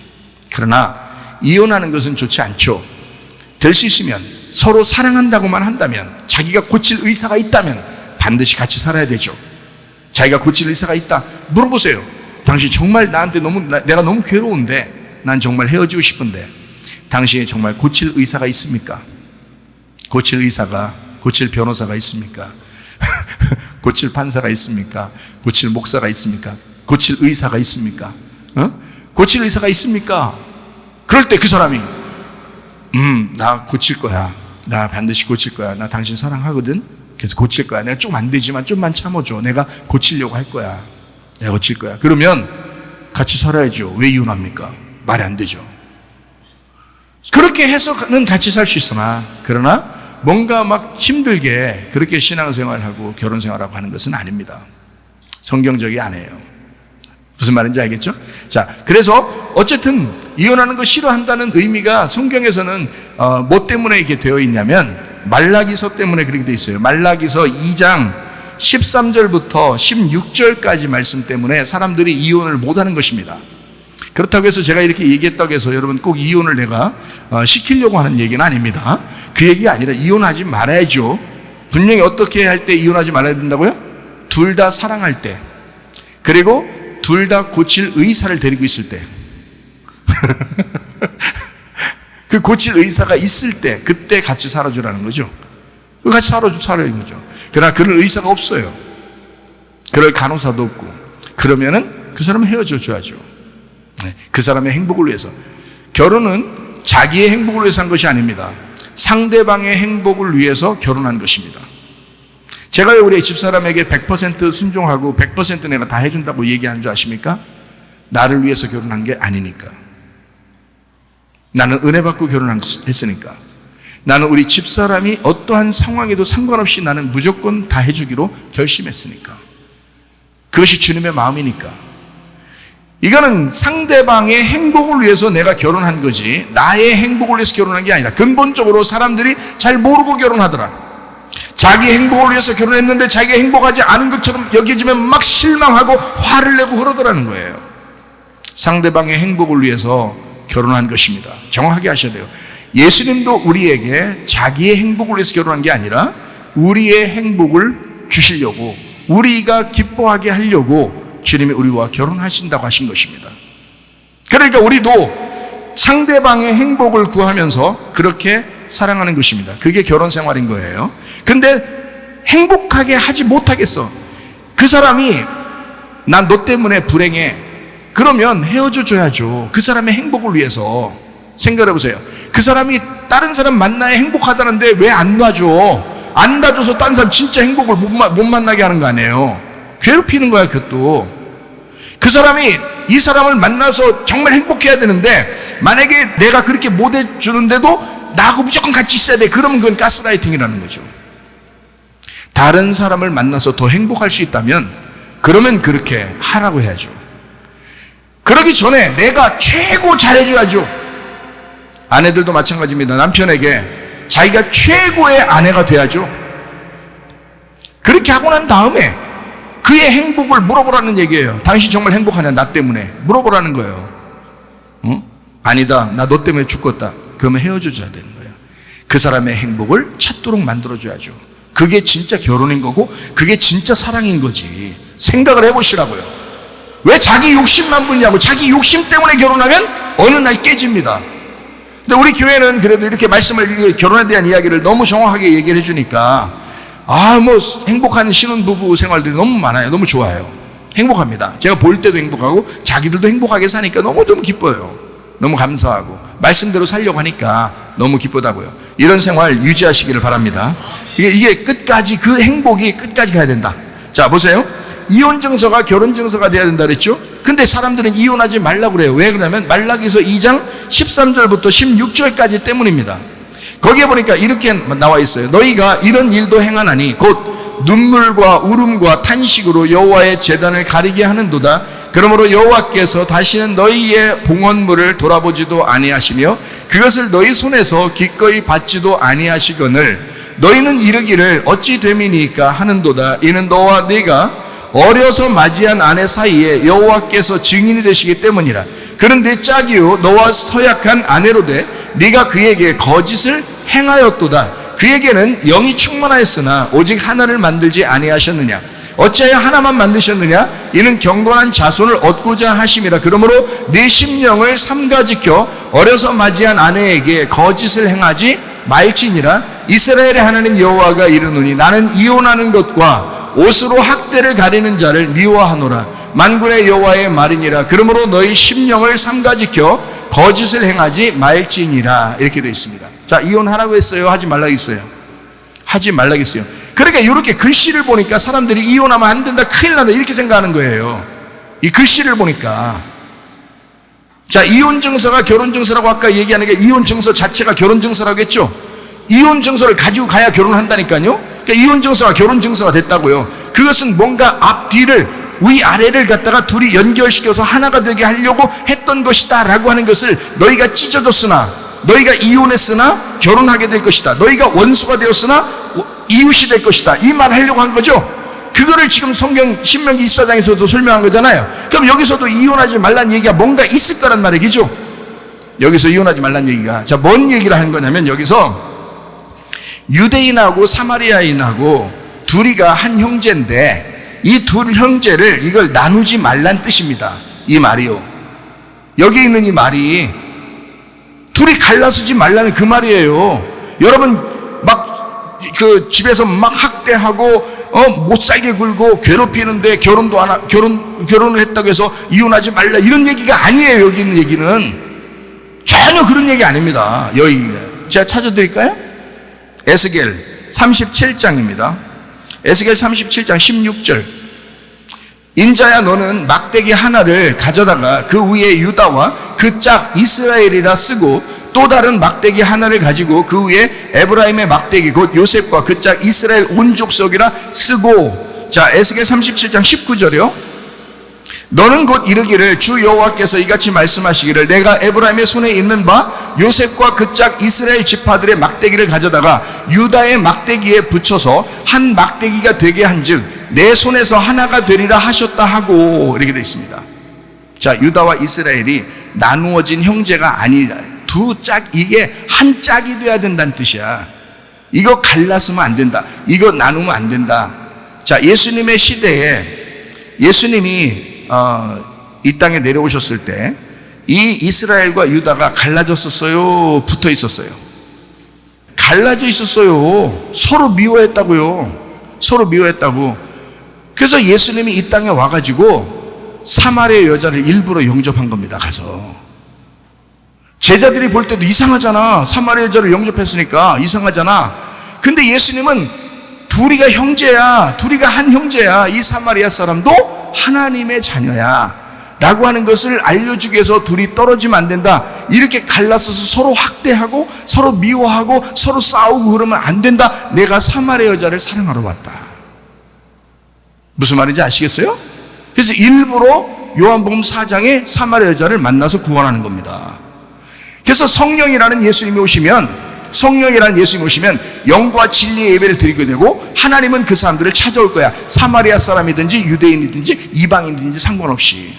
그러나 이혼하는 것은 좋지 않죠. 될 수 있으면, 서로 사랑한다고만 한다면, 자기가 고칠 의사가 있다면 반드시 같이 살아야 되죠. 자기가 고칠 의사가 있다, 물어보세요. 당신 정말 나한테 내가 너무 괴로운데, 난 정말 헤어지고 싶은데 당신이 정말 고칠 의사가 있습니까? 고칠 의사가, 고칠 변호사가 있습니까? 고칠 판사가 있습니까? 고칠 목사가 있습니까? 고칠 의사가 있습니까? 고칠 의사가 있습니까? 그럴 때 그 사람이 나 고칠 거야, 나 반드시 고칠 거야, 나 당신 사랑하거든, 그래서 고칠 거야, 내가 좀 안 되지만 좀만 참아줘, 내가 고치려고 할 거야, 내가 고칠 거야. 그러면 같이 살아야죠. 왜 이혼합니까? 말이 안 되죠. 그렇게 해서는 같이 살 수 있으나, 그러나 뭔가 막 힘들게 그렇게 신앙생활하고 결혼생활하고 하는 것은 아닙니다. 성경적이 아니에요. 무슨 말인지 알겠죠? 자, 그래서 어쨌든 이혼하는 거 싫어한다는 의미가 성경에서는 뭐 때문에 이렇게 되어 있냐면, 말라기서 때문에 그렇게 되어 있어요. 말라기서 2장 13절부터 16절까지 말씀 때문에 사람들이 이혼을 못하는 것입니다. 그렇다고 해서 제가 이렇게 얘기했다고 해서 여러분 꼭 이혼을 내가 시키려고 하는 얘기는 아닙니다. 그 얘기가 아니라 이혼하지 말아야죠. 분명히 어떻게 할 때 이혼하지 말아야 된다고요? 둘 다 사랑할 때, 그리고 둘 다 고칠 의사를 데리고 있을 때, 그 고칠 의사가 있을 때, 그때 같이 살아주라는 거죠. 같이 살아야는 거죠. 그러나 그럴 의사가 없어요. 그럴 간호사도 없고, 그러면은 그 사람은 헤어져 줘야죠. 그 사람의 행복을 위해서. 결혼은 자기의 행복을 위해서 한 것이 아닙니다. 상대방의 행복을 위해서 결혼한 것입니다. 제가 왜 우리 집사람에게 100% 순종하고 100% 내가 다 해준다고 얘기하는 줄 아십니까? 나를 위해서 결혼한 게 아니니까. 나는 은혜 받고 결혼했으니까. 나는 우리 집사람이 어떠한 상황에도 상관없이 나는 무조건 다 해주기로 결심했으니까. 그것이 주님의 마음이니까. 이거는 상대방의 행복을 위해서 내가 결혼한 거지, 나의 행복을 위해서 결혼한 게 아니다. 근본적으로 사람들이 잘 모르고 결혼하더라. 자기 행복을 위해서 결혼했는데 자기가 행복하지 않은 것처럼 여겨지면 막 실망하고 화를 내고 그러더라는 거예요. 상대방의 행복을 위해서 결혼한 것입니다. 정확하게 하셔야 돼요. 예수님도 우리에게 자기의 행복을 위해서 결혼한 게 아니라 우리의 행복을 주시려고, 우리가 기뻐하게 하려고 주님이 우리와 결혼하신다고 하신 것입니다. 그러니까 우리도 상대방의 행복을 구하면서 그렇게 사랑하는 것입니다. 그게 결혼 생활인 거예요. 근데 행복하게 하지 못하겠어. 그 사람이 난 너 때문에 불행해. 그러면 헤어져 줘야죠. 그 사람의 행복을 위해서. 생각해 보세요. 그 사람이 다른 사람 만나야 행복하다는데 왜 안 놔줘? 안 놔줘서 다른 사람 진짜 행복을 못 만나게 하는 거 아니에요. 괴롭히는 거야, 그것도. 그 사람이 이 사람을 만나서 정말 행복해야 되는데 만약에 내가 그렇게 못 해주는데도 나하고 무조건 같이 있어야 돼. 그러면 그건 가스라이팅이라는 거죠. 다른 사람을 만나서 더 행복할 수 있다면 그러면 그렇게 하라고 해야죠. 그러기 전에 내가 최고 잘해줘야죠. 아내들도 마찬가지입니다. 남편에게 자기가 최고의 아내가 돼야죠. 그렇게 하고 난 다음에 그의 행복을 물어보라는 얘기예요. 당신 정말 행복하냐? 나 때문에. 물어보라는 거예요. 아니다. 나 너 때문에 죽겠다. 그러면 헤어져줘야 되는 거예요. 그 사람의 행복을 찾도록 만들어줘야죠. 그게 진짜 결혼인 거고 그게 진짜 사랑인 거지. 생각을 해보시라고요. 왜 자기 욕심만 부리냐고. 자기 욕심 때문에 결혼하면 어느 날 깨집니다. 근데 우리 교회는 그래도 이렇게 말씀을, 결혼에 대한 이야기를 너무 정확하게 얘기를 해주니까 행복한 신혼부부 생활들이 너무 많아요. 너무 좋아요. 행복합니다. 제가 볼 때도 행복하고 자기들도 행복하게 사니까 너무 좀 기뻐요. 너무 감사하고 말씀대로 살려고 하니까 너무 기쁘다고요. 이런 생활 유지하시기를 바랍니다. 이게 끝까지, 그 행복이 끝까지 가야 된다. 자, 보세요. 이혼 증서가 결혼 증서가 돼야 된다 그랬죠? 근데 사람들은 이혼하지 말라고 그래요. 왜 그러냐면 말라기서 2장 13절부터 16절까지 때문입니다. 거기에 보니까 이렇게 나와 있어요. 너희가 이런 일도 행하나니 곧 눈물과 울음과 탄식으로 여호와의 제단을 가리게 하는도다. 그러므로 여호와께서 다시는 너희의 봉헌물을 돌아보지도 아니하시며 그것을 너희 손에서 기꺼이 받지도 아니하시거늘 너희는 이르기를 어찌 됨이니까 하는도다. 이는 너와 네가 어려서 맞이한 아내 사이에 여호와께서 증인이 되시기 때문이라. 그는 네 짝이요 너와 서약한 아내로 돼 네가 그에게 거짓을 행하였도다. 그에게는 영이 충만하였으나 오직 하나를 만들지 아니하셨느냐. 어찌하여 하나만 만드셨느냐. 이는 경건한 자손을 얻고자 하심이라. 그러므로 네 심령을 삼가 지켜 어려서 맞이한 아내에게 거짓을 행하지 말지니라. 이스라엘의 하나님 여호와가 이르노니 나는 이혼하는 것과 옷으로 학대를 가리는 자를 미워하노라. 만군의 여호와의 말이니라. 그러므로 너희 심령을 삼가 지켜 거짓을 행하지 말지니라. 이렇게 되어 있습니다. 자, 이혼하라고 했어요? 하지 말라고 했어요? 하지 말라고 했어요. 그러니까 이렇게 글씨를 보니까 사람들이 이혼하면 안 된다, 큰일 난다 이렇게 생각하는 거예요. 이 글씨를 보니까. 자, 이혼 증서가 결혼 증서라고 아까 얘기하는 게 이혼 증서 자체가 결혼 증서라고 했죠. 이혼 증서를 가지고 가야 결혼한다니까요. 그러니까 이혼 증서가 결혼 증서가 됐다고요. 그것은 뭔가 앞뒤를 위아래를 갖다가 둘이 연결시켜서 하나가 되게 하려고 했던 것이다 라고 하는 것을 너희가 찢어졌으나 너희가 이혼했으나 결혼하게 될 것이다. 너희가 원수가 되었으나 이웃이 될 것이다. 이 말 하려고 한 거죠. 그거를 지금 성경 신명기 24장에서도 설명한 거잖아요. 그럼 여기서도 이혼하지 말란 얘기가 뭔가 있을 거란 말이죠. 여기서 이혼하지 말란 얘기가. 자, 뭔 얘기를 하는 거냐면 여기서 유대인하고 사마리아인하고 둘이가 한 형제인데 이 둘 형제를 이걸 나누지 말란 뜻입니다. 이 말이요. 여기 있는 이 말이 둘이 갈라서지 말라는 그 말이에요. 여러분 막 그 집에서 막 학대하고 못 살게 굴고 괴롭히는데 결혼을 했다고 해서 이혼하지 말라 이런 얘기가 아니에요. 여기 있는 얘기는 전혀 그런 얘기 아닙니다. 여기 제가 찾아드릴까요? 에스겔 37장입니다. 에스겔 37장 16절. 인자야 너는 막대기 하나를 가져다가 그 위에 유다와 그 짝 이스라엘이라 쓰고 또 다른 막대기 하나를 가지고 그 위에 에브라임의 막대기 곧 요셉과 그 짝 이스라엘 온 족속이라 쓰고. 자, 에스겔 37장 19절이요. 너는 곧 이르기를 주 여호와께서 이같이 말씀하시기를 내가 에브라임의 손에 있는 바 요셉과 그 짝 이스라엘 지파들의 막대기를 가져다가 유다의 막대기에 붙여서 한 막대기가 되게 한즉 내 손에서 하나가 되리라 하셨다 하고 이렇게 되어 있습니다. 자, 유다와 이스라엘이 나누어진 형제가 아니라 두 짝, 이게 한 짝이 돼야 된다는 뜻이야. 이거 갈라서면 안 된다. 이거 나누면 안 된다. 자, 예수님의 시대에 예수님이 이 땅에 내려오셨을 때 이 이스라엘과 유다가 갈라졌었어요? 붙어 있었어요? 갈라져 있었어요. 서로 미워했다고요. 서로 미워했다고. 그래서 예수님이 이 땅에 와가지고 사마리아 여자를 일부러 영접한 겁니다. 가서 제자들이 볼 때도 이상하잖아. 사마리아 여자를 영접했으니까 이상하잖아. 근데 예수님은 둘이가 형제야. 둘이가 한 형제야. 이 사마리아 사람도 하나님의 자녀야 라고 하는 것을 알려주기 위해서 둘이 떨어지면 안 된다. 이렇게 갈라서서 서로 학대하고 서로 미워하고 서로 싸우고 그러면 안 된다. 내가 사마리아 여자를 사랑하러 왔다. 무슨 말인지 아시겠어요? 그래서 일부러 요한복음 4장에 사마리아 여자를 만나서 구원하는 겁니다. 그래서 성령이라는 예수님이 오시면 영과 진리의 예배를 드리게 되고 하나님은 그 사람들을 찾아올 거야. 사마리아 사람이든지 유대인이든지 이방인이든지 상관없이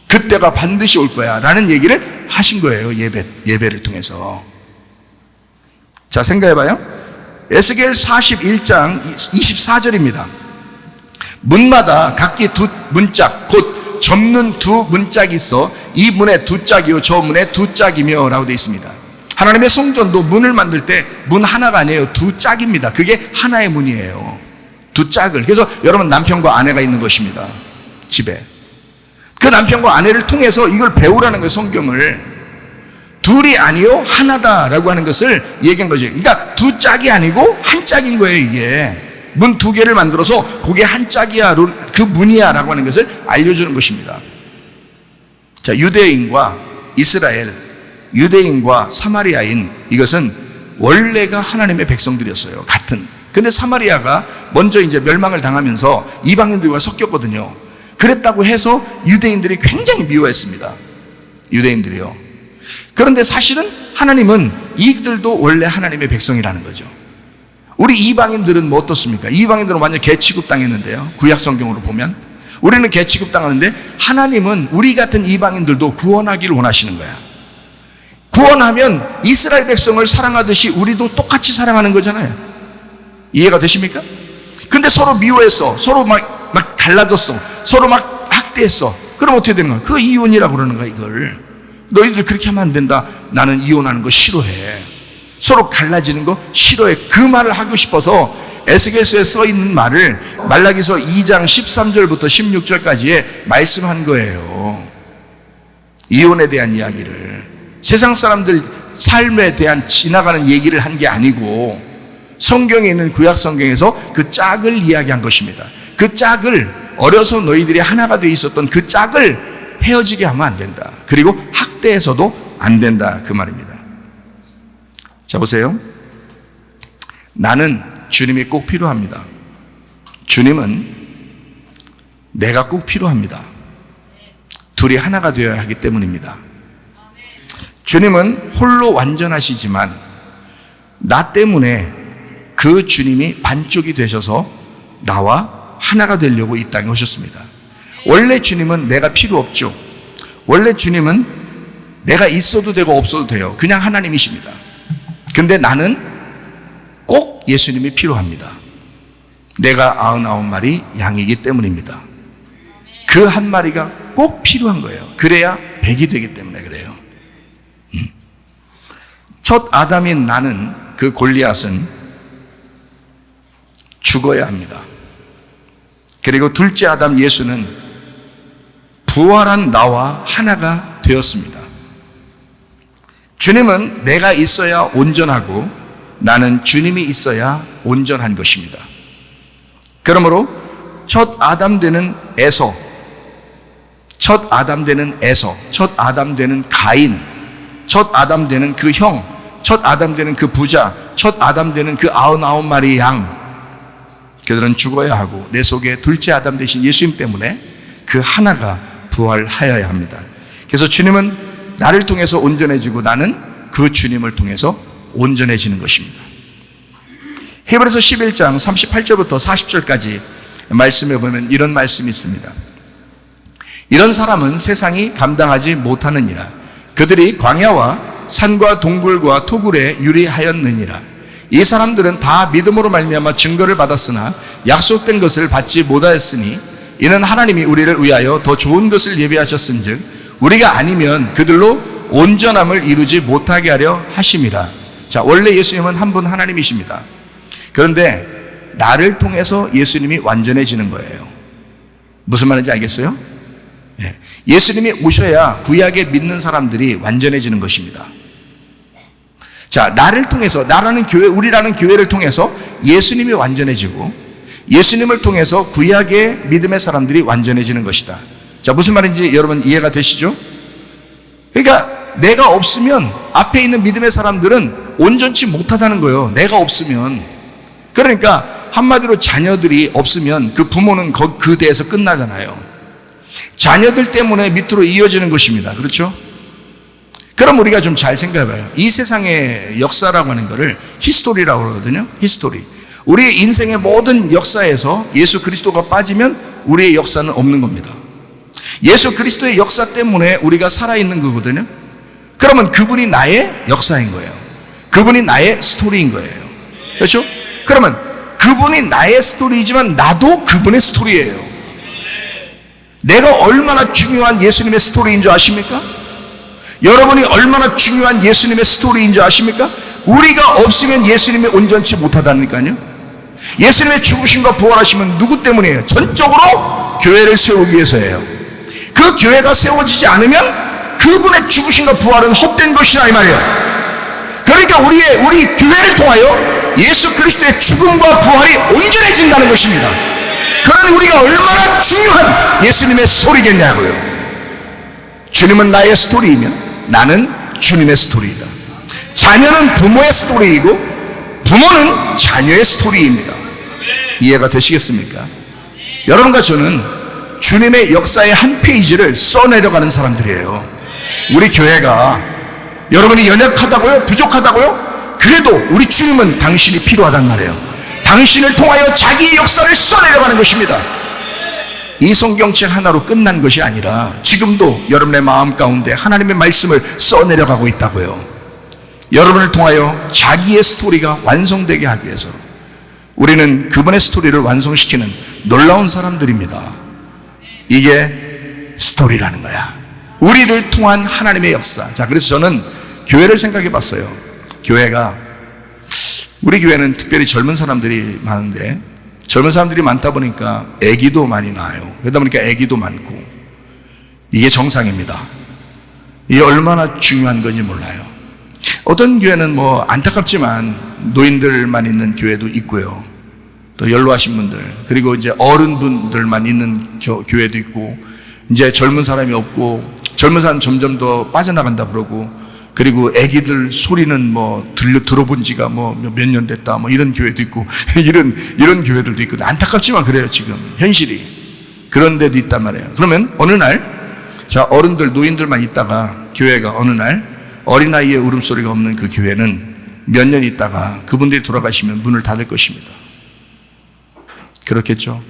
그때가 반드시 올 거야 라는 얘기를 하신 거예요. 예배를 통해서. 자, 생각해봐요. 에스겔 41장 24절입니다. 문마다 각기 두 문짝 곧 접는 두 문짝이 있어 이 문에 두 짝이요 저 문에 두 짝이며 라고 되어 있습니다. 하나님의 성전도 문을 만들 때 문 하나가 아니에요. 두 짝입니다. 그게 하나의 문이에요. 두 짝을. 그래서 여러분 남편과 아내가 있는 것입니다. 집에. 그 남편과 아내를 통해서 이걸 배우라는 거예요. 성경을. 둘이 아니요 하나다라고 하는 것을 얘기한 거죠. 그러니까 두 짝이 아니고 한 짝인 거예요. 이게. 문 두 개를 만들어서 그게 한 짝이야. 그 문이야 라고 하는 것을 알려주는 것입니다. 자, 유대인과 이스라엘, 유대인과 사마리아인, 이것은 원래가 하나님의 백성들이었어요. 같은. 근데 사마리아가 먼저 이제 멸망을 당하면서 이방인들과 섞였거든요. 그랬다고 해서 유대인들이 굉장히 미워했습니다. 유대인들이요. 그런데 사실은 하나님은 이들도 원래 하나님의 백성이라는 거죠. 우리 이방인들은 뭐 어떻습니까? 이방인들은 완전 개취급 당했는데요. 구약 성경으로 보면 우리는 개취급 당하는데 하나님은 우리 같은 이방인들도 구원하기를 원하시는 거야. 구원하면 이스라엘 백성을 사랑하듯이 우리도 똑같이 사랑하는 거잖아요. 이해가 되십니까? 근데 서로 미워했어. 서로 막 갈라졌어. 서로 막 학대했어. 그럼 어떻게 되는 거야? 그거 이혼이라고 그러는 거야. 이걸 너희들 그렇게 하면 안 된다. 나는 이혼하는 거 싫어해. 서로 갈라지는 거 싫어해. 그 말을 하고 싶어서 에스겔서에 써 있는 말을 말라기서 2장 13절부터 16절까지에 말씀한 거예요. 이혼에 대한 이야기를. 세상 사람들 삶에 대한 지나가는 얘기를 한 게 아니고 성경에 있는 구약 성경에서 그 짝을 이야기한 것입니다. 그 짝을, 어려서 너희들이 하나가 돼 있었던 그 짝을 헤어지게 하면 안 된다. 그리고 학대해서도 안 된다. 그 말입니다. 자, 보세요. 나는 주님이 꼭 필요합니다. 주님은 내가 꼭 필요합니다. 둘이 하나가 되어야 하기 때문입니다. 주님은 홀로 완전하시지만 나 때문에 그 주님이 반쪽이 되셔서 나와 하나가 되려고 이 땅에 오셨습니다. 원래 주님은 내가 필요 없죠. 원래 주님은 내가 있어도 되고 없어도 돼요. 그냥 하나님이십니다. 근데 나는 꼭 예수님이 필요합니다. 내가 99마리 양이기 때문입니다. 그 한 마리가 꼭 필요한 거예요. 그래야 100이 되기 때문에 그래요. 첫 아담인 나는, 그 골리앗은 죽어야 합니다. 그리고 둘째 아담 예수는 부활한 나와 하나가 되었습니다. 주님은 내가 있어야 온전하고 나는 주님이 있어야 온전한 것입니다. 그러므로 첫 아담 되는 에서, 첫 아담 되는 에서, 첫 아담 되는 가인, 첫 아담 되는 그 형, 첫 아담 되는 그 부자, 첫 아담 되는 그 99마리 양, 그들은 죽어야 하고 내 속에 둘째 아담 되신 예수님 때문에 그 하나가 부활하여야 합니다. 그래서 주님은 나를 통해서 온전해지고 나는 그 주님을 통해서 온전해지는 것입니다. 히브리서 11장 38절부터 40절까지 말씀해 보면 이런 말씀이 있습니다. 이런 사람은 세상이 감당하지 못하느니라. 그들이 광야와 산과 동굴과 토굴에 유리하였느니라. 이 사람들은 다 믿음으로 말미암아 증거를 받았으나 약속된 것을 받지 못하였으니 이는 하나님이 우리를 위하여 더 좋은 것을 예비하셨은즉 우리가 아니면 그들로 온전함을 이루지 못하게 하려 하심이라. 자, 원래 예수님은 한 분 하나님이십니다. 그런데 나를 통해서 예수님이 완전해지는 거예요. 무슨 말인지 알겠어요? 예수님이 오셔야 구약에 믿는 사람들이 완전해지는 것입니다. 자, 나를 통해서, 나라는 교회, 우리라는 교회를 통해서 예수님이 완전해지고 예수님을 통해서 구약의 믿음의 사람들이 완전해지는 것이다. 자, 무슨 말인지 여러분 이해가 되시죠? 그러니까 내가 없으면 앞에 있는 믿음의 사람들은 온전치 못하다는 거예요. 내가 없으면. 그러니까 한마디로 자녀들이 없으면 그 부모는 그 대에서 끝나잖아요. 자녀들 때문에 밑으로 이어지는 것입니다. 그렇죠? 그럼 우리가 좀 잘 생각해봐요. 이 세상의 역사라고 하는 것을 히스토리라고 그러거든요. 히스토리. 우리의 인생의 모든 역사에서 예수 그리스도가 빠지면 우리의 역사는 없는 겁니다. 예수 그리스도의 역사 때문에 우리가 살아있는 거거든요. 그러면 그분이 나의 역사인 거예요. 그분이 나의 스토리인 거예요. 그렇죠? 그러면 그분이 나의 스토리이지만 나도 그분의 스토리예요. 내가 얼마나 중요한 예수님의 스토리인 줄 아십니까? 여러분이 얼마나 중요한 예수님의 스토리인 줄 아십니까? 우리가 없으면 예수님이 온전치 못하다니까요. 예수님의 죽으심과 부활하심은 누구 때문이에요? 전적으로 교회를 세우기 위해서예요. 그 교회가 세워지지 않으면 그분의 죽으심과 부활은 헛된 것이라 이 말이에요. 그러니까 우리 교회를 통하여 예수 그리스도의 죽음과 부활이 온전해진다는 것입니다. 그러니 우리가 얼마나 중요한 예수님의 스토리겠냐고요. 주님은 나의 스토리이면 나는 주님의 스토리이다. 자녀는 부모의 스토리이고 부모는 자녀의 스토리입니다. 이해가 되시겠습니까? 여러분과 저는 주님의 역사의 한 페이지를 써내려가는 사람들이에요. 우리 교회가 여러분이 연약하다고요? 부족하다고요? 그래도 우리 주님은 당신이 필요하단 말이에요. 당신을 통하여 자기의 역사를 써내려가는 것입니다. 이 성경책 하나로 끝난 것이 아니라 지금도 여러분의 마음 가운데 하나님의 말씀을 써내려가고 있다고요. 여러분을 통하여 자기의 스토리가 완성되게 하기 위해서 우리는 그분의 스토리를 완성시키는 놀라운 사람들입니다. 이게 스토리라는 거야. 우리를 통한 하나님의 역사. 자, 그래서 저는 교회를 생각해 봤어요. 우리 교회는 특별히 젊은 사람들이 많은데 젊은 사람들이 많다 보니까 아기도 많이 낳아요. 그러다 보니까 아기도 많고 이게 정상입니다. 이게 얼마나 중요한 건지 몰라요. 어떤 교회는 뭐 안타깝지만 노인들만 있는 교회도 있고요. 또 연로하신 분들, 그리고 이제 어른분들만 있는 교회도 있고, 이제 젊은 사람이 없고 젊은 사람 점점 더 빠져나간다 그러고, 그리고 아기들 소리는 뭐 들어본 지가 뭐 몇 년 됐다 뭐 이런 교회도 있고 이런 교회들도 있고, 안타깝지만 그래요. 지금 현실이 그런 데도 있단 말이에요. 그러면 어느 날 자, 어른들 노인들만 있다가 교회가 어느 날 어린아이의 울음소리가 없는 그 교회는 몇 년 있다가 그분들이 돌아가시면 문을 닫을 것입니다. 그렇겠죠?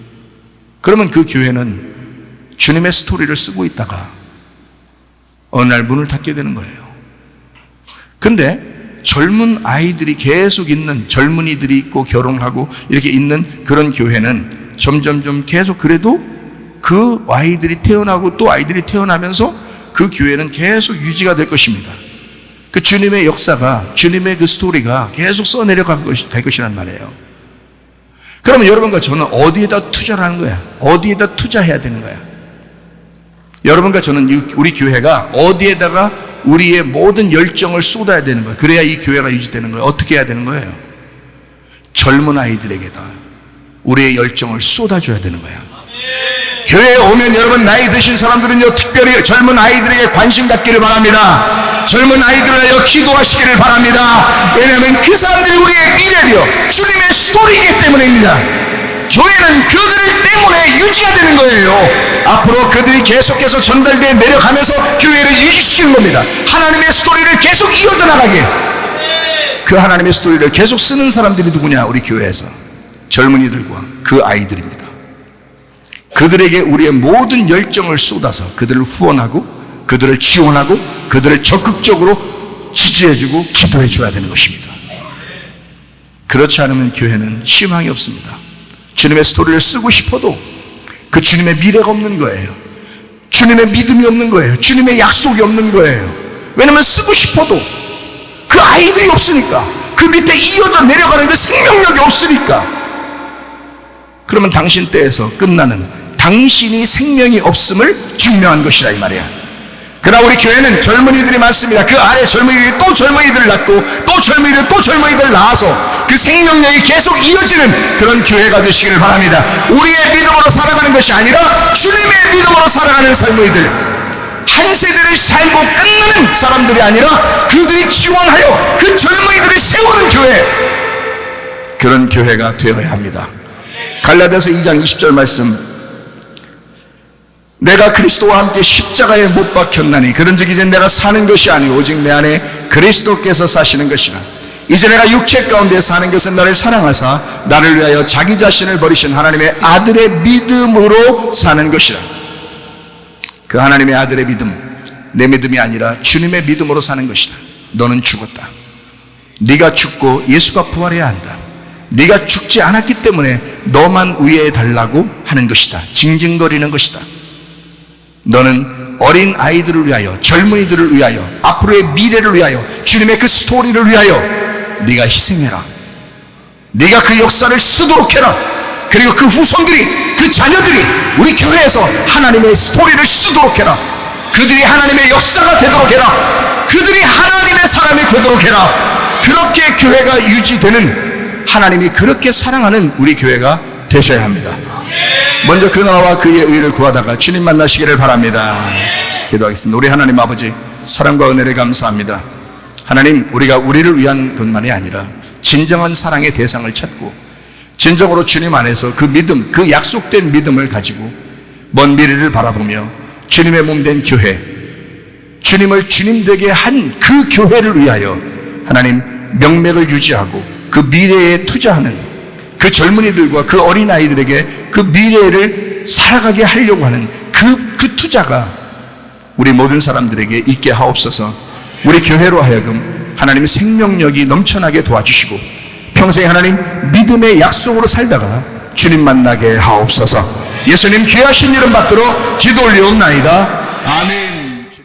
그러면 그 교회는 주님의 스토리를 쓰고 있다가 어느 날 문을 닫게 되는 거예요. 근데 젊은 아이들이 계속 있는, 젊은이들이 있고 결혼하고 이렇게 있는 그런 교회는 점점점 계속, 그래도 그 아이들이 태어나고 또 아이들이 태어나면서 그 교회는 계속 유지가 될 것입니다. 그 주님의 역사가, 주님의 그 스토리가 계속 써내려갈 것이란 말이에요. 그러면 여러분과 저는 어디에다 투자를 하는 거야? 어디에다 투자해야 되는 거야? 여러분과 저는 우리 교회가 어디에다가 우리의 모든 열정을 쏟아야 되는 거예요. 그래야 이 교회가 유지되는 거예요. 어떻게 해야 되는 거예요? 젊은 아이들에게다 우리의 열정을 쏟아줘야 되는 거예요. 교회에 오면 여러분, 나이 드신 사람들은요, 특별히 젊은 아이들에게 관심 갖기를 바랍니다. 젊은 아이들을 위하여 기도하시기를 바랍니다. 왜냐하면 그 사람들이 우리의 미래요, 주님의 스토리이기 때문입니다. 교회는 그들 때문에 유지가 되는 거예요. 앞으로 그들이 계속해서 전달되어 내려가면서 교회를 유지시키는 겁니다. 하나님의 스토리를 계속 이어져 나가게. 그 하나님의 스토리를 계속 쓰는 사람들이 누구냐? 우리 교회에서 젊은이들과 그 아이들입니다. 그들에게 우리의 모든 열정을 쏟아서 그들을 후원하고 그들을 지원하고 그들을 적극적으로 지지해주고 기도해줘야 되는 것입니다. 그렇지 않으면 교회는 희망이 없습니다. 주님의 스토리를 쓰고 싶어도 그 주님의 미래가 없는 거예요. 주님의 믿음이 없는 거예요. 주님의 약속이 없는 거예요. 왜냐하면 쓰고 싶어도 그 아이들이 없으니까, 그 밑에 이어져 내려가는 그 생명력이 없으니까. 그러면 당신 때에서 끝나는, 당신이 생명이 없음을 증명한 것이라 이 말이야. 그러나 우리 교회는 젊은이들이 많습니다. 그 아래 젊은이들이 또 젊은이들을 낳고 또 젊은이들 또 젊은이들을 낳아서 그 생명력이 계속 이어지는 그런 교회가 되시기를 바랍니다. 우리의 믿음으로 살아가는 것이 아니라 주님의 믿음으로 살아가는 젊은이들, 한 세대를 살고 끝나는 사람들이 아니라 그들이 지원하여 그 젊은이들이 세우는 교회, 그런 교회가 되어야 합니다. 갈라디아서 2장 20절 말씀, 내가 그리스도와 함께 십자가에 못 박혔나니 그런즉 이제 내가 사는 것이 아니오 오직 내 안에 그리스도께서 사시는 것이라. 이제 내가 육체 가운데 사는 것은 나를 사랑하사 나를 위하여 자기 자신을 버리신 하나님의 아들의 믿음으로 사는 것이라. 그 하나님의 아들의 믿음, 내 믿음이 아니라 주님의 믿음으로 사는 것이다. 너는 죽었다. 네가 죽고 예수가 부활해야 한다. 네가 죽지 않았기 때문에 너만 위해 달라고 하는 것이다. 징징거리는 것이다. 너는 어린 아이들을 위하여, 젊은이들을 위하여, 앞으로의 미래를 위하여, 주님의 그 스토리를 위하여 네가 희생해라. 네가 그 역사를 쓰도록 해라. 그리고 그 후손들이, 그 자녀들이 우리 교회에서 하나님의 스토리를 쓰도록 해라. 그들이 하나님의 역사가 되도록 해라. 그들이 하나님의 사람이 되도록 해라. 그렇게 교회가 유지되는, 하나님이 그렇게 사랑하는 우리 교회가 되셔야 합니다. 먼저 그 나라와 그의 의를 구하다가 주님 만나시기를 바랍니다. 기도하겠습니다. 우리 하나님 아버지, 사랑과 은혜를 감사합니다. 하나님, 우리가 우리를 위한 것만이 아니라 진정한 사랑의 대상을 찾고 진정으로 주님 안에서 그 믿음, 그 약속된 믿음을 가지고 먼 미래를 바라보며 주님의 몸된 교회, 주님을 주님 되게 한 그 교회를 위하여 하나님 명맥을 유지하고 그 미래에 투자하는 그 젊은이들과 그 어린아이들에게 그 미래를 살아가게 하려고 하는 그 투자가 우리 모든 사람들에게 있게 하옵소서. 우리 교회로 하여금 하나님의 생명력이 넘쳐나게 도와주시고 평생 하나님 믿음의 약속으로 살다가 주님 만나게 하옵소서. 예수님 귀하신 이름 받들어 기도 올리옵나이다. 아멘.